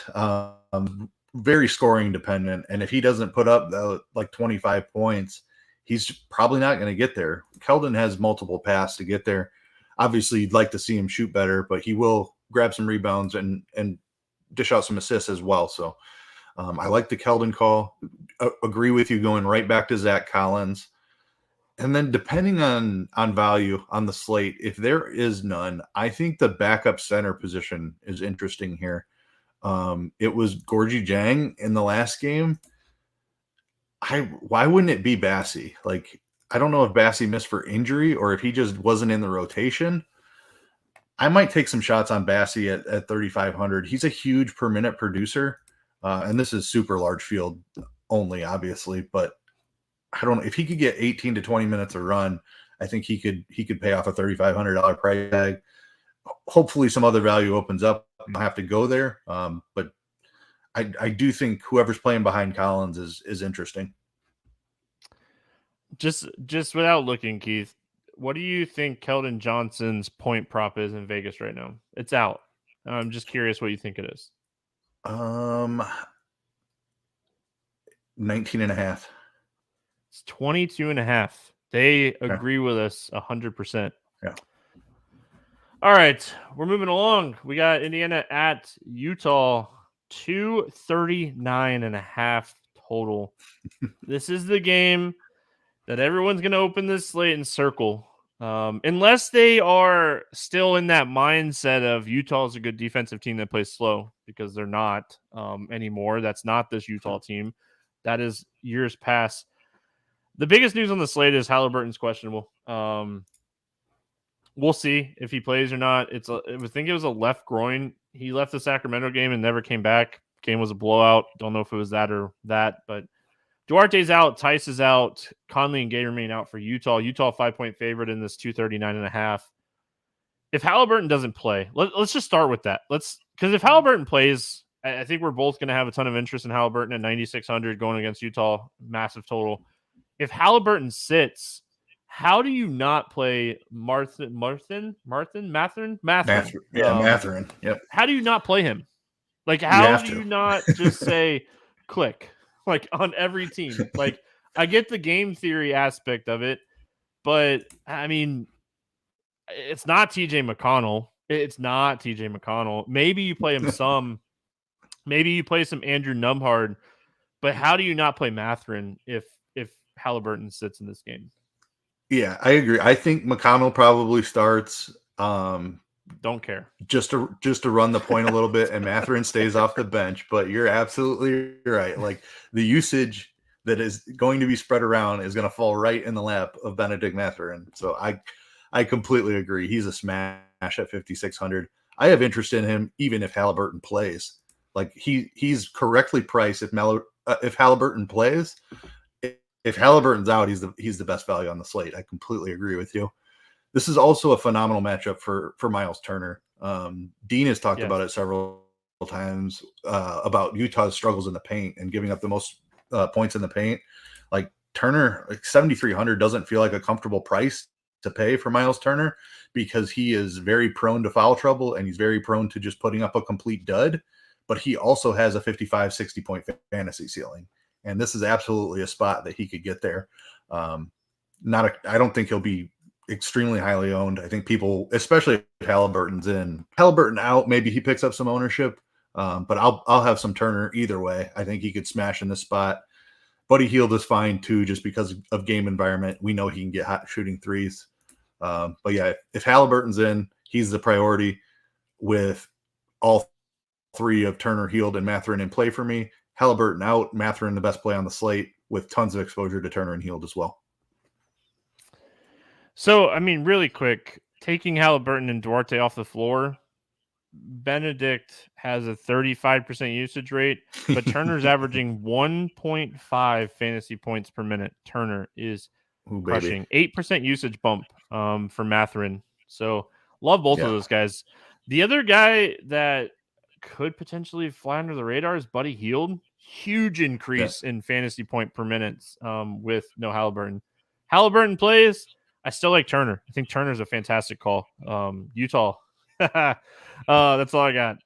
Very scoring dependent. And if he doesn't put up like 25 points, he's probably not going to get there. Keldon has multiple paths to get there. Obviously, you'd like to see him shoot better, but he will grab some rebounds and dish out some assists as well. So I like the Keldon call. Agree with you going right back to Zach Collins. And then depending on value on the slate, if there is none, I think the backup center position is interesting here. It was Gorgie Jang in the last game. Why wouldn't it be Bassey? Like, I don't know if Bassey missed for injury or if he just wasn't in the rotation. I might take some shots on Bassey at 3,500. He's a huge per minute producer. And this is super large field only, obviously, but I don't know if he could get 18 to 20 minutes a run. I think he could pay off a $3,500 price tag. Hopefully, some other value opens up. I'll have to go there, but I do think whoever's playing behind Collins is interesting. Just without looking, Keith, what do you think Keldon Johnson's point prop is in Vegas right now? It's out. I'm just curious what you think it is. 19 and a half. It's 22 and a half. They agree with us 100%. Yeah. All right, we're moving along. We got Indiana at Utah, 239 and a half total. This is the game that everyone's going to open this slate and circle. Unless they are still in that mindset of Utah is a good defensive team that plays slow, because they're not anymore. That's not this Utah team. That is years past. The biggest news on the slate is Halliburton's questionable. We'll see if he plays or not. I think it was a left groin. He left the Sacramento game and never came back. Game was a blowout. Don't know if it was that or that, but Duarte's out. Tice is out. Conley and Gay remain out for Utah. Utah 5-point favorite in this 239.5. If Halliburton doesn't play, let's just start with that. Because if Halliburton plays, I think we're both going to have a ton of interest in Halliburton at 9,600 going against Utah. Massive total. If Halliburton sits, how do you not play Mathurin? Yeah, Mathurin. Yep. How do you not play him? Like, how do you not just say click? Like, on every team. Like, I get the game theory aspect of it, but I mean, it's not TJ McConnell. It's not TJ McConnell. Maybe you play him some. Maybe you play some Andrew Nembhard, but how do you not play Mathurin if Halliburton sits in this game? Yeah, I agree. I think McConnell probably starts. Don't care. Just to run the point a little bit, and Mathurin stays off the bench. But you're absolutely right. Like, the usage that is going to be spread around is going to fall right in the lap of Benedict Mathurin. So I completely agree. He's a smash at 5,600. I have interest in him even if Halliburton plays. Like, he's correctly priced if Halliburton plays. If Halliburton's out, he's the best value on the slate. I completely agree with you. This is also a phenomenal matchup for Miles Turner. Dean has talked about it several times about Utah's struggles in the paint and giving up the most points in the paint. Like, Turner, like 7,300 doesn't feel like a comfortable price to pay for Miles Turner, because he is very prone to foul trouble and he's very prone to just putting up a complete dud. But he also has a 55, 60 point fantasy ceiling. And this is absolutely a spot that he could get there. I don't think he'll be extremely highly owned. I think people, especially if Halliburton out, maybe he picks up some ownership. But I'll have some Turner either way. I think he could smash in this spot. Buddy Hield is fine too, just because of game environment. We know he can get hot shooting threes. But yeah, if Halliburton's in, he's the priority with all three of Turner, Hield, and Mathurin in play for me. Halliburton out, Mathurin the best play on the slate with tons of exposure to Turner and Hield as well. So, I mean, really quick, taking Halliburton and Duarte off the floor, Benedict has a 35% usage rate, but Turner's averaging 1.5 fantasy points per minute. Turner is crushing. 8% usage bump for Mathurin. So, love both of those guys. The other guy that could potentially fly under the radar is Buddy Hield. Huge increase in fantasy point per minute with no Halliburton. Halliburton plays. I still like Turner. I think Turner's a fantastic call. Utah. That's all I got.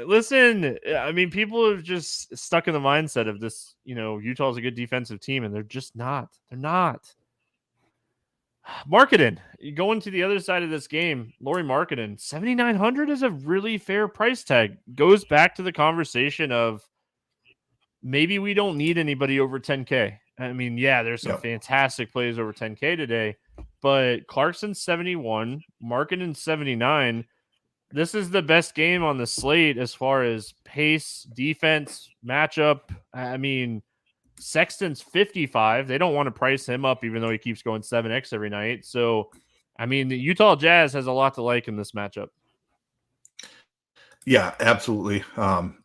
Listen, I mean, people are just stuck in the mindset of this, Utah's a good defensive team, and they're just not. They're not. Marketing. Going to the other side of this game, Lauri Markkanen, 7,900 is a really fair price tag. Goes back to the conversation of maybe we don't need anybody over 10K. I mean, yeah, there's some fantastic plays over 10K today, but Clarkson's 71, Markkanen 79. This is the best game on the slate as far as pace, defense, matchup. I mean, Sexton's 55. They don't want to price him up, even though he keeps going 7X every night. So, I mean, the Utah Jazz has a lot to like in this matchup. Yeah, absolutely.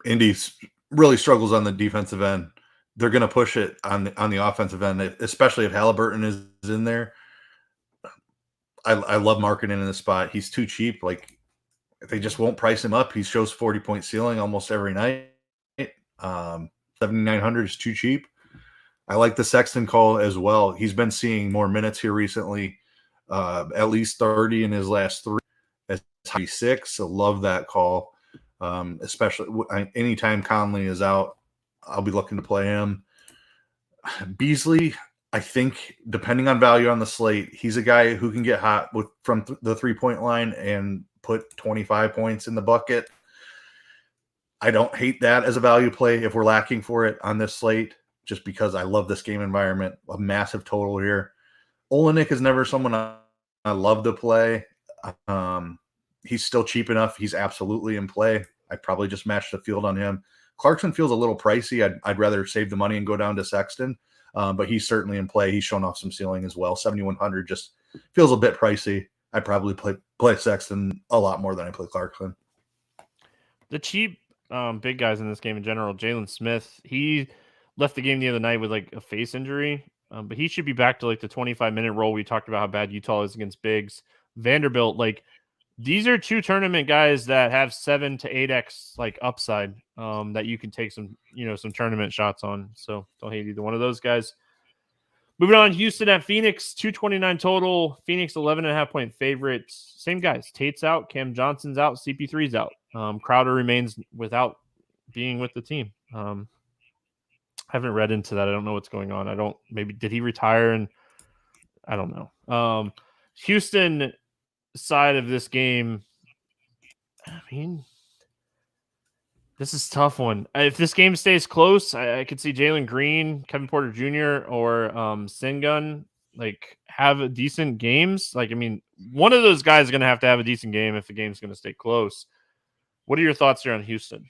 Indy's really struggles on the defensive end. They're going to push it on the offensive end, especially if Halliburton is in there. I love marketing in this spot. He's too cheap. Like, they just won't price him up. He shows 40-point ceiling almost every night. 7,900 is too cheap. I like the Sexton call as well. He's been seeing more minutes here recently, at least 30 in his last 3. As high 6, so love that call. Especially anytime Conley is out, I'll be looking to play him. Beasley, I think, depending on value on the slate, he's a guy who can get hot from the 3-point line and put 25 points in the bucket. I don't hate that as a value play if we're lacking for it on this slate, just because I love this game environment. A massive total here. Olenek is never someone I love to play. He's still cheap enough. He's absolutely in play. I'd probably just match the field on him. Clarkson feels a little pricey. I'd rather save the money and go down to Sexton, but he's certainly in play. He's shown off some ceiling as well. 7,100 just feels a bit pricey. I'd probably play Sexton a lot more than I play Clarkson. The cheap big guys in this game in general, Jalen Smith, he left the game the other night with like a face injury, but he should be back to like the 25-minute role. We talked about how bad Utah is against bigs. Vanderbilt, like, these are 2 tournament guys that have 7 to 8x like upside that you can take some tournament shots on. So don't hate either one of those guys. Moving on, Houston at Phoenix, 229 total. Phoenix 11.5-point favorites. Same guys. Tate's out, Cam Johnson's out, CP3's out. Crowder remains without being with the team. Haven't read into that. I don't know what's going on. Maybe did he retire? And I don't know. Houston side of this game, I mean, this is a tough one. If this game stays close, I could see Jalen Green, Kevin Porter Jr., or Sengun like have decent games. Like, I mean, one of those guys is going to have a decent game if the game's going to stay close. What are your thoughts here on Houston?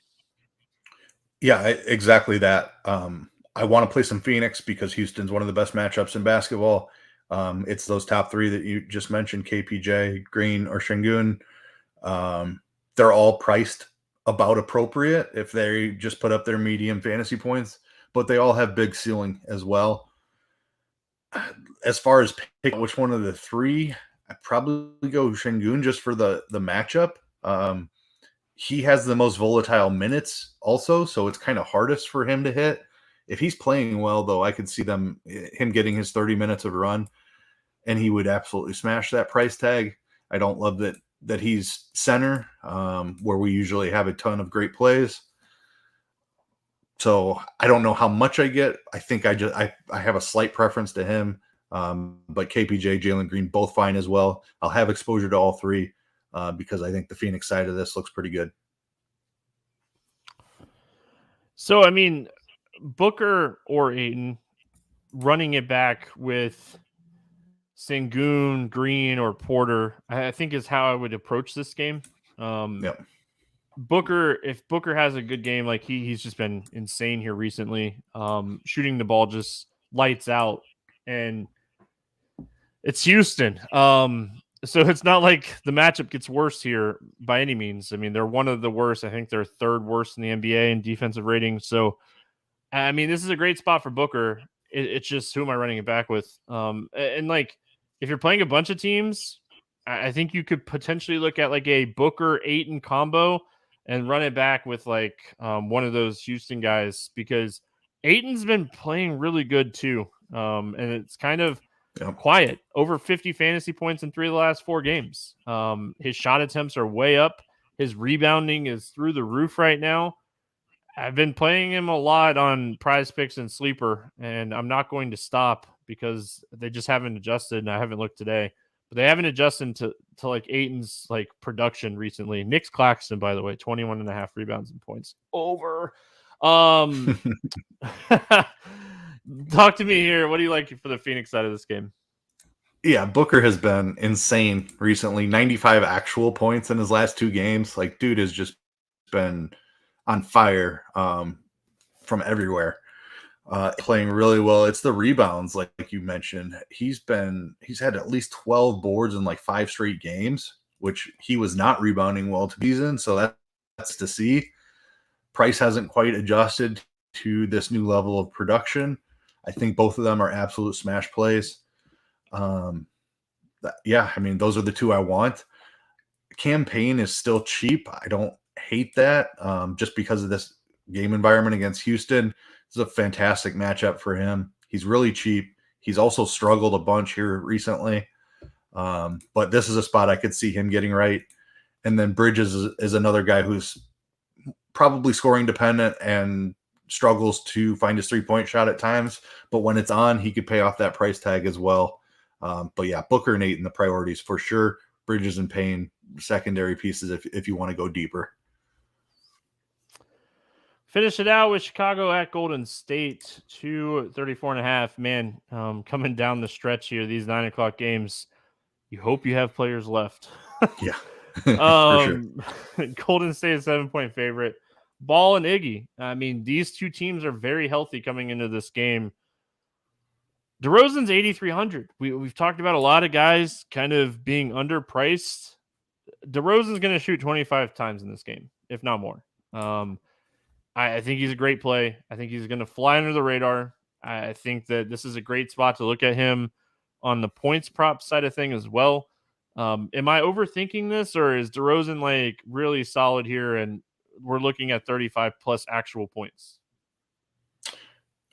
Yeah, exactly that. I want to play some Phoenix because Houston's one of the best matchups in basketball. It's those top 3 that you just mentioned, KPJ, Green, or Şengün. They're all priced about appropriate if they just put up their medium fantasy points, but they all have big ceiling as well. As far as pick which one of the 3, I'd probably go Şengün just for the matchup. He has the most volatile minutes also, so it's kind of hardest for him to hit. If he's playing well, though, I could see him getting his 30 minutes of run, and he would absolutely smash that price tag. I don't love that he's center, where we usually have a ton of great plays. So I don't know how much I get. I think I have a slight preference to him, but KPJ, Jalen Green, both fine as well. I'll have exposure to all 3 because I think the Phoenix side of this looks pretty good. So, I mean, Booker or Ayton running it back with Sengun, Green, or Porter, I think is how I would approach this game. Yep. Booker, if Booker has a good game, like he's just been insane here recently, shooting the ball just lights out, and it's Houston. So it's not like the matchup gets worse here by any means. I mean, they're one of the worst. I think they're 3rd worst in the NBA in defensive rating. So, I mean, this is a great spot for Booker. It's just, who am I running it back with? And like, if you're playing a bunch of teams, I think you could potentially look at like a Booker Ayton combo and run it back with like one of those Houston guys, because Ayton's been playing really good too. And it's kind of quiet, over 50 fantasy points in 3 of the last 4 games. His shot attempts are way up. His rebounding is through the roof right now. I've been playing him a lot on Prize Picks and Sleeper, and I'm not going to stop because they just haven't adjusted, and I haven't looked today. But they haven't adjusted to like Ayton's like production recently. Nick's Claxton, by the way, 21.5 rebounds and points. Over. Talk to me here. What do you like for the Phoenix side of this game? Yeah, Booker has been insane recently. 95 actual points in his last 2 games. Like, dude has just been on fire from everywhere. Playing really well. It's the rebounds, like you mentioned. He's had at least 12 boards in like 5 straight games, which he was not rebounding well to season. So that's to see. Price hasn't quite adjusted to this new level of production. I think both of them are absolute smash plays. Yeah, I mean, those are the two I want. Campaign is still cheap. I don't hate that just because of this game environment against Houston. This is a fantastic matchup for him. He's really cheap. He's also struggled a bunch here recently. But this is a spot I could see him getting right. And then Bridges is another guy who's probably scoring dependent and struggles to find his 3-point shot at times. But when it's on, he could pay off that price tag as well. But yeah, Booker and Ayton, the priorities for sure. Bridges and Payne, secondary pieces if you want to go deeper. Finish it out with Chicago at Golden State, 234.5. Man, coming down the stretch here, these 9 o'clock games, you hope you have players left. Yeah, for sure. Golden State is 7-point favorite. Ball and Iggy. I mean, these two teams are very healthy coming into this game. DeRozan's 8,300. We've talked about a lot of guys kind of being underpriced. DeRozan's going to shoot 25 times in this game, if not more. I think he's a great play. I think he's going to fly under the radar. I think that this is a great spot to look at him on the points prop side of thing as well. Am I overthinking this, or is DeRozan like really solid here and we're looking at 35 plus actual points?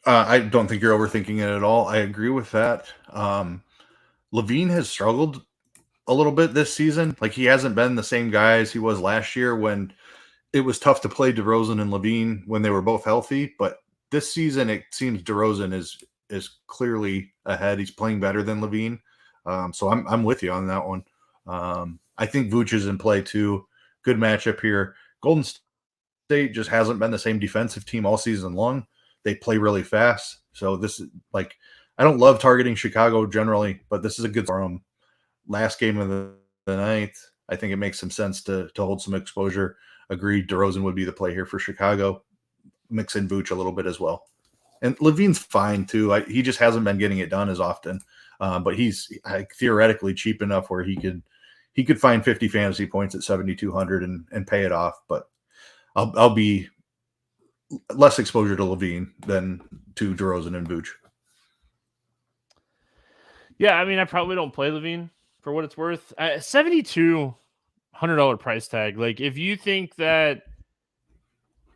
I don't think you're overthinking it at all. I agree with that. Levine has struggled a little bit this season. Like, he hasn't been the same guy as he was last year when it was tough to play DeRozan and Levine when they were both healthy. But this season, it seems DeRozan is clearly ahead. He's playing better than Levine. So I'm with you on that one. I think Vooch is in play too. Good matchup here. Golden State just hasn't been the same defensive team all season long. They play really fast. So this is like, I don't love targeting Chicago generally, but this is a good for them. Last game of the night, I think it makes some sense to hold some exposure. Agreed, DeRozan would be the play here for Chicago. Mix in Vooch a little bit as well. And Levine's fine too. He just hasn't been getting it done as often. But he's theoretically cheap enough where he could find 50 fantasy points at 7,200 and pay it off. But I'll be less exposure to Levine than to DeRozan and Vooch. Yeah, I mean, I probably don't play Levine for what it's worth. $7,200 price tag. Like, if you think that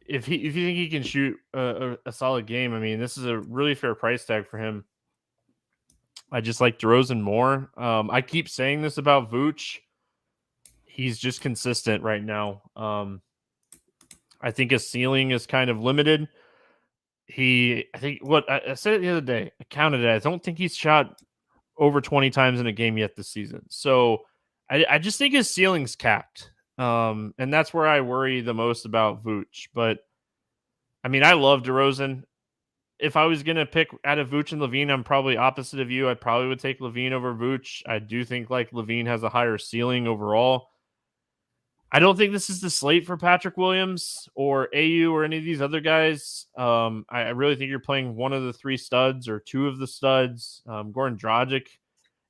if you think he can shoot a solid game, I mean, this is a really fair price tag for him. I just like DeRozan more. I keep saying this about Vooch. He's just consistent right now. I think his ceiling is kind of limited. I think what I said it the other day, I counted it. I don't think he's shot over 20 times in a game yet this season. So I just think his ceiling's capped. And that's where I worry the most about Vooch. But I mean, I love DeRozan. If I was going to pick out of Vooch and Levine, I'm probably opposite of you. I probably would take Levine over Vooch. I do think like Levine has a higher ceiling overall. I don't think this is the slate for Patrick Williams or AU or any of these other guys. I really think you're playing one of the three studs or two of the studs. Goran Dragic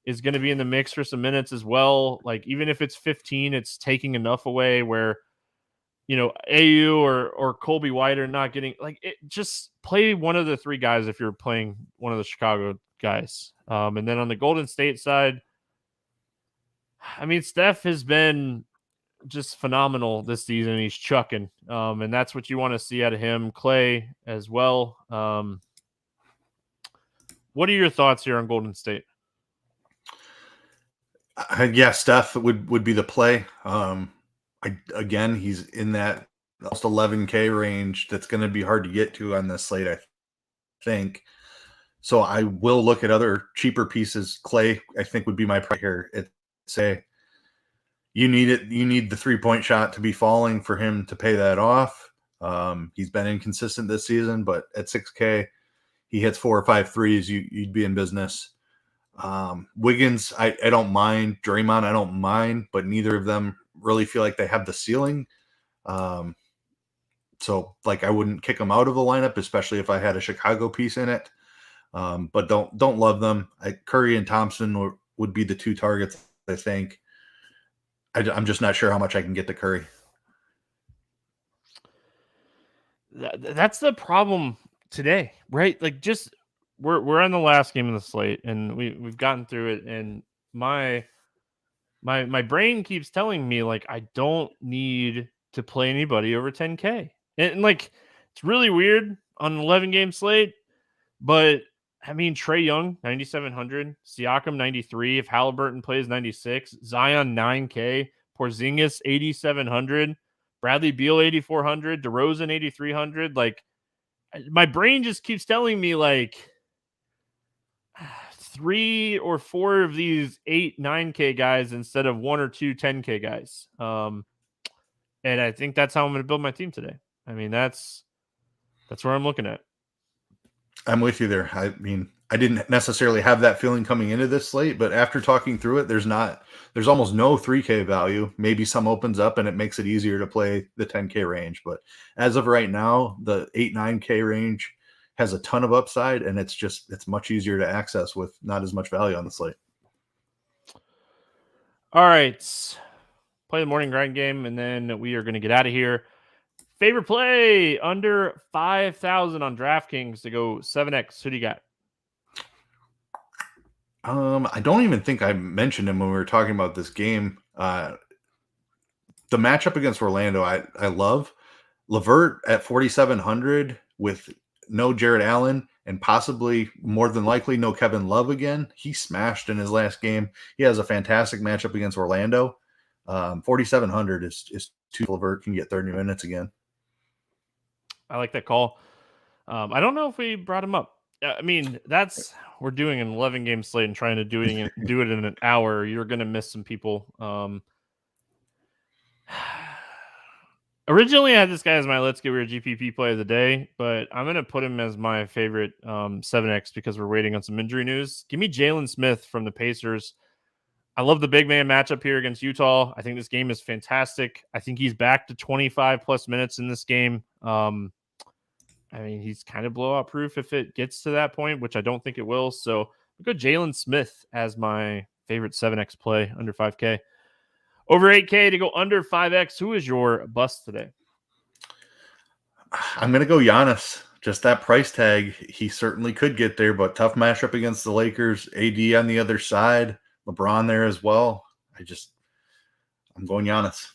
is going to be in the mix for some minutes as well. Like, even if it's 15, it's taking enough away where, you know, AU or Colby White are not getting like it. Just play one of the three guys if you're playing one of the Chicago guys. And then on the Golden State side, I mean, Steph has been just phenomenal this season. He's chucking, and that's what you want to see out of him. Clay as well. What are your thoughts here on Golden State? Yeah, Steph would be the play. Again, he's in that almost 11K range. That's going to be hard to get to on this slate, I think. So I will look at other cheaper pieces. Clay, I think, would be my play here. You need it. You need the 3-point shot to be falling for him to pay that off. He's been inconsistent this season, but at 6K, he hits 4 or 5 threes. You'd be in business. Wiggins, I don't mind. Draymond, I don't mind, but neither of them really feel like they have the ceiling. So like I wouldn't kick them out of the lineup, especially if I had a Chicago piece in it. But don't love them. Curry and Thompson would be the two targets, I think. I'm just not sure how much I can get to Curry. That's the problem today, right? Like, just we're on the last game of the slate, and we've gotten through it, and my brain keeps telling me like I don't need to play anybody over 10K, and like it's really weird on an 11 game slate, but I mean Trae Young 9,700, Siakam 93, if Halliburton plays 96, Zion 9K, Porzingis 8,700, Bradley Beal 8,400, DeRozan 8,300. Like, my brain just keeps telling me like 3 or 4 of these 8, 9K guys instead of 1 or 2 10K guys. And I think that's how I'm going to build my team today. I mean, that's where I'm looking at. I'm with you there. I mean, I didn't necessarily have that feeling coming into this slate, but after talking through it, there's almost no 3K value. Maybe some opens up and it makes it easier to play the 10K range. But as of right now, the 8, 9K range has a ton of upside, and it's much easier to access with not as much value on the slate. All right. Play the morning grind game, and then we are going to get out of here. Favorite play under 5,000 on DraftKings to go 7X. Who do you got? I don't even think I mentioned him when we were talking about this game. The matchup against Orlando, I love. LeVert at 4,700 with no Jared Allen and possibly more than likely no Kevin Love again. He smashed in his last game. He has a fantastic matchup against Orlando. 4,700 is too. LeVert can get 30 minutes again. I like that call. I don't know if we brought him up. I mean, we're doing an 11 game slate and trying to do it in an hour. You're going to miss some people. Originally, I had this guy as my let's get weird GPP play of the day, but I'm going to put him as my favorite 7X because we're waiting on some injury news. Give me Jalen Smith from the Pacers. I love the big man matchup here against Utah. I think this game is fantastic. I think he's back to 25 plus minutes in this game. I mean, he's kind of blowout proof if it gets to that point, which I don't think it will. So I'll go Jalen Smith as my favorite 7X play under 5K. Over 8K to go under 5X. Who is your bust today? I'm going to go Giannis. Just that price tag, he certainly could get there, but tough matchup against the Lakers. AD on the other side, LeBron there as well. I'm going Giannis.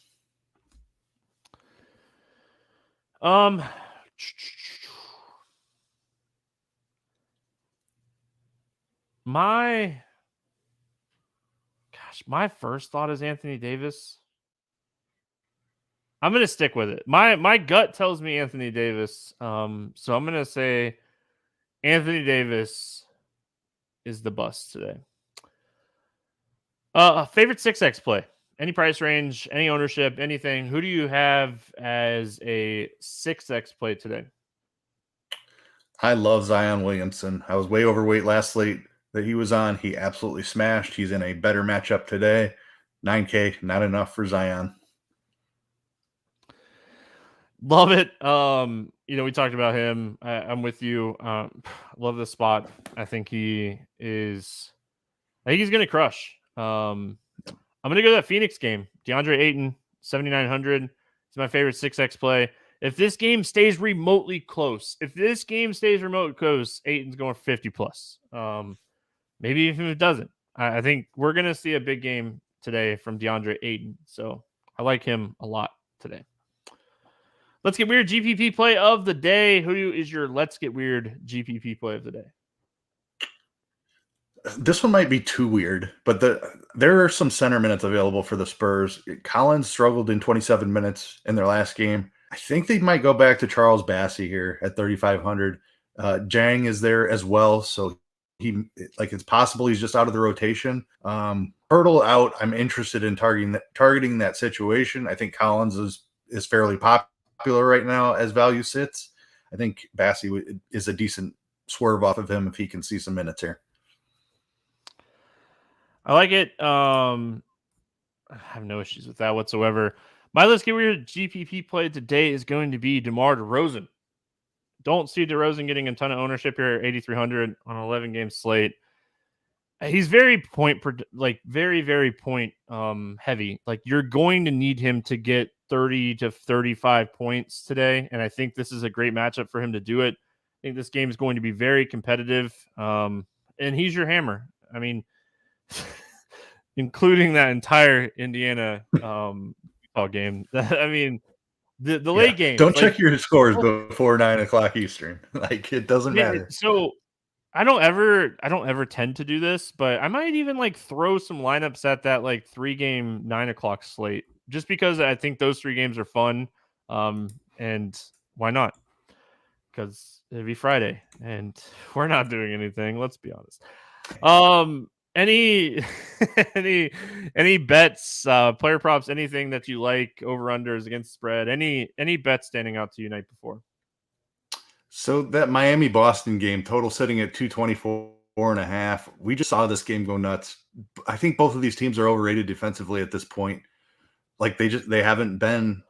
My first thought is Anthony Davis. I'm going to stick with it. My gut tells me Anthony Davis. So I'm going to say Anthony Davis is the bust today. Favorite 6X play? Any price range, any ownership, anything. Who do you have as a 6X play today? I love Zion Williamson. I was way overweight last slate that he was on. He absolutely smashed. He's in a better matchup today. 9K, not enough for Zion. Love it. We talked about him. I'm with you. Love this spot. I think he's going to crush. I'm going to go to that Phoenix game. DeAndre Ayton, 7,900. It's my favorite 6X play. If this game stays remotely close, Ayton's going for 50 plus. Maybe even if it doesn't. I think we're going to see a big game today from DeAndre Ayton. So I like him a lot today. Let's get weird GPP play of the day. Who is your let's get weird GPP play of the day? This one might be too weird, but there are some center minutes available for the Spurs. Collins struggled in 27 minutes in their last game. I think they might go back to Charles Bassey here at 3,500. Jang is there as well, so it's possible he's just out of the rotation. Hurdle out. I'm interested in targeting that situation. I think Collins is fairly popular right now as value sits. I think Bassey is a decent swerve off of him if he can see some minutes here. I like it. I have no issues with that whatsoever. My let's get weird GPP play today is going to be DeMar DeRozan. Don't see DeRozan getting a ton of ownership here at 8,300 on an 11 game slate. He's very very, very point heavy. Like, you're going to need him to get 30 to 35 points today, and I think this is a great matchup for him to do it. I think this game is going to be very competitive, and he's your hammer. I mean, including that entire Indiana game. I mean, the late games. Don't check your scores before 9:00 Eastern. Like, it doesn't matter. So I don't ever tend to do this, but I might even like throw some lineups at that like 3-game 9:00 slate, just because I think those 3 games are fun. And why not? Because it'd be Friday and we're not doing anything. Let's be honest. Any any bets, player props, anything that you like, over unders against spread, any bets standing out to you night before? So that Miami Boston game, total sitting at 224.5. We just saw this game go nuts. I think both of these teams are overrated defensively at this point. Like, they haven't been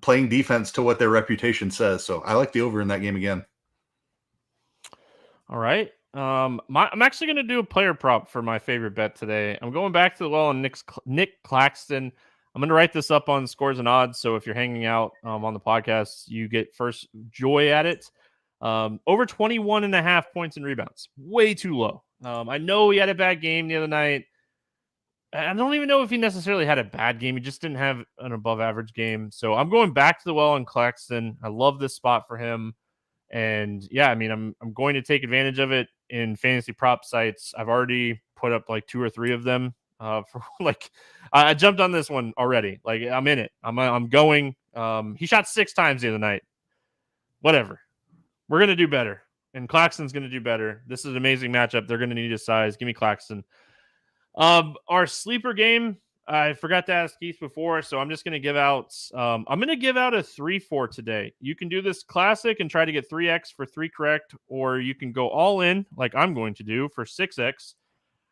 playing defense to what their reputation says. So I like the over in that game again. All right. I'm actually going to do a player prop for my favorite bet today. I'm going back to the well on Nick Claxton. I'm going to write this up on Scores and Odds. So if you're hanging out on the podcast, you get first joy at it. Over 21.5 points and rebounds. Way too low. I know he had a bad game the other night. I don't even know if he necessarily had a bad game. He just didn't have an above average game. So I'm going back to the well on Claxton. I love this spot for him. And yeah, I mean, I'm going to take advantage of it in fantasy prop sites. I've already put up like 2 or 3 of them. For like, I jumped on this one already. Like, I'm in it. I'm going. He shot 6 times the other night. Whatever. We're gonna do better, and Claxton's gonna do better. This is an amazing matchup. They're gonna need his size. Give me Claxton. Our sleeper game, I forgot to ask Keith before, so I'm just going to give out a 3-4 today. You can do this classic and try to get 3x for 3 correct, or you can go all in like I'm going to do for 6x.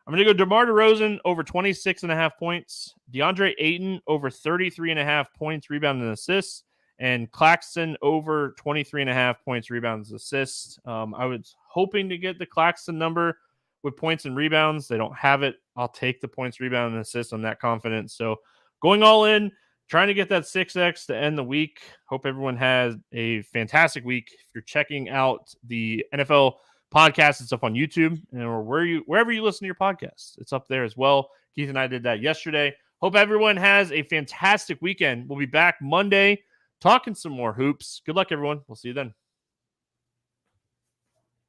I'm going to go DeMar DeRozan over 26.5 points, DeAndre Ayton over 33.5 points, rebounds and assists, and Claxton over 23.5 points, rebounds, assists. I was hoping to get the Claxton number with points and rebounds. They don't have it. I'll take the points, rebound, and assists. I'm that confident. So going all in, trying to get that 6x to end the week. Hope everyone has a fantastic week. If you're checking out the NFL podcast, it's up on YouTube, and wherever you listen to your podcasts, it's up there as well. Keith and I did that yesterday. Hope everyone has a fantastic weekend. We'll be back Monday talking some more hoops. Good luck, everyone. We'll see you then.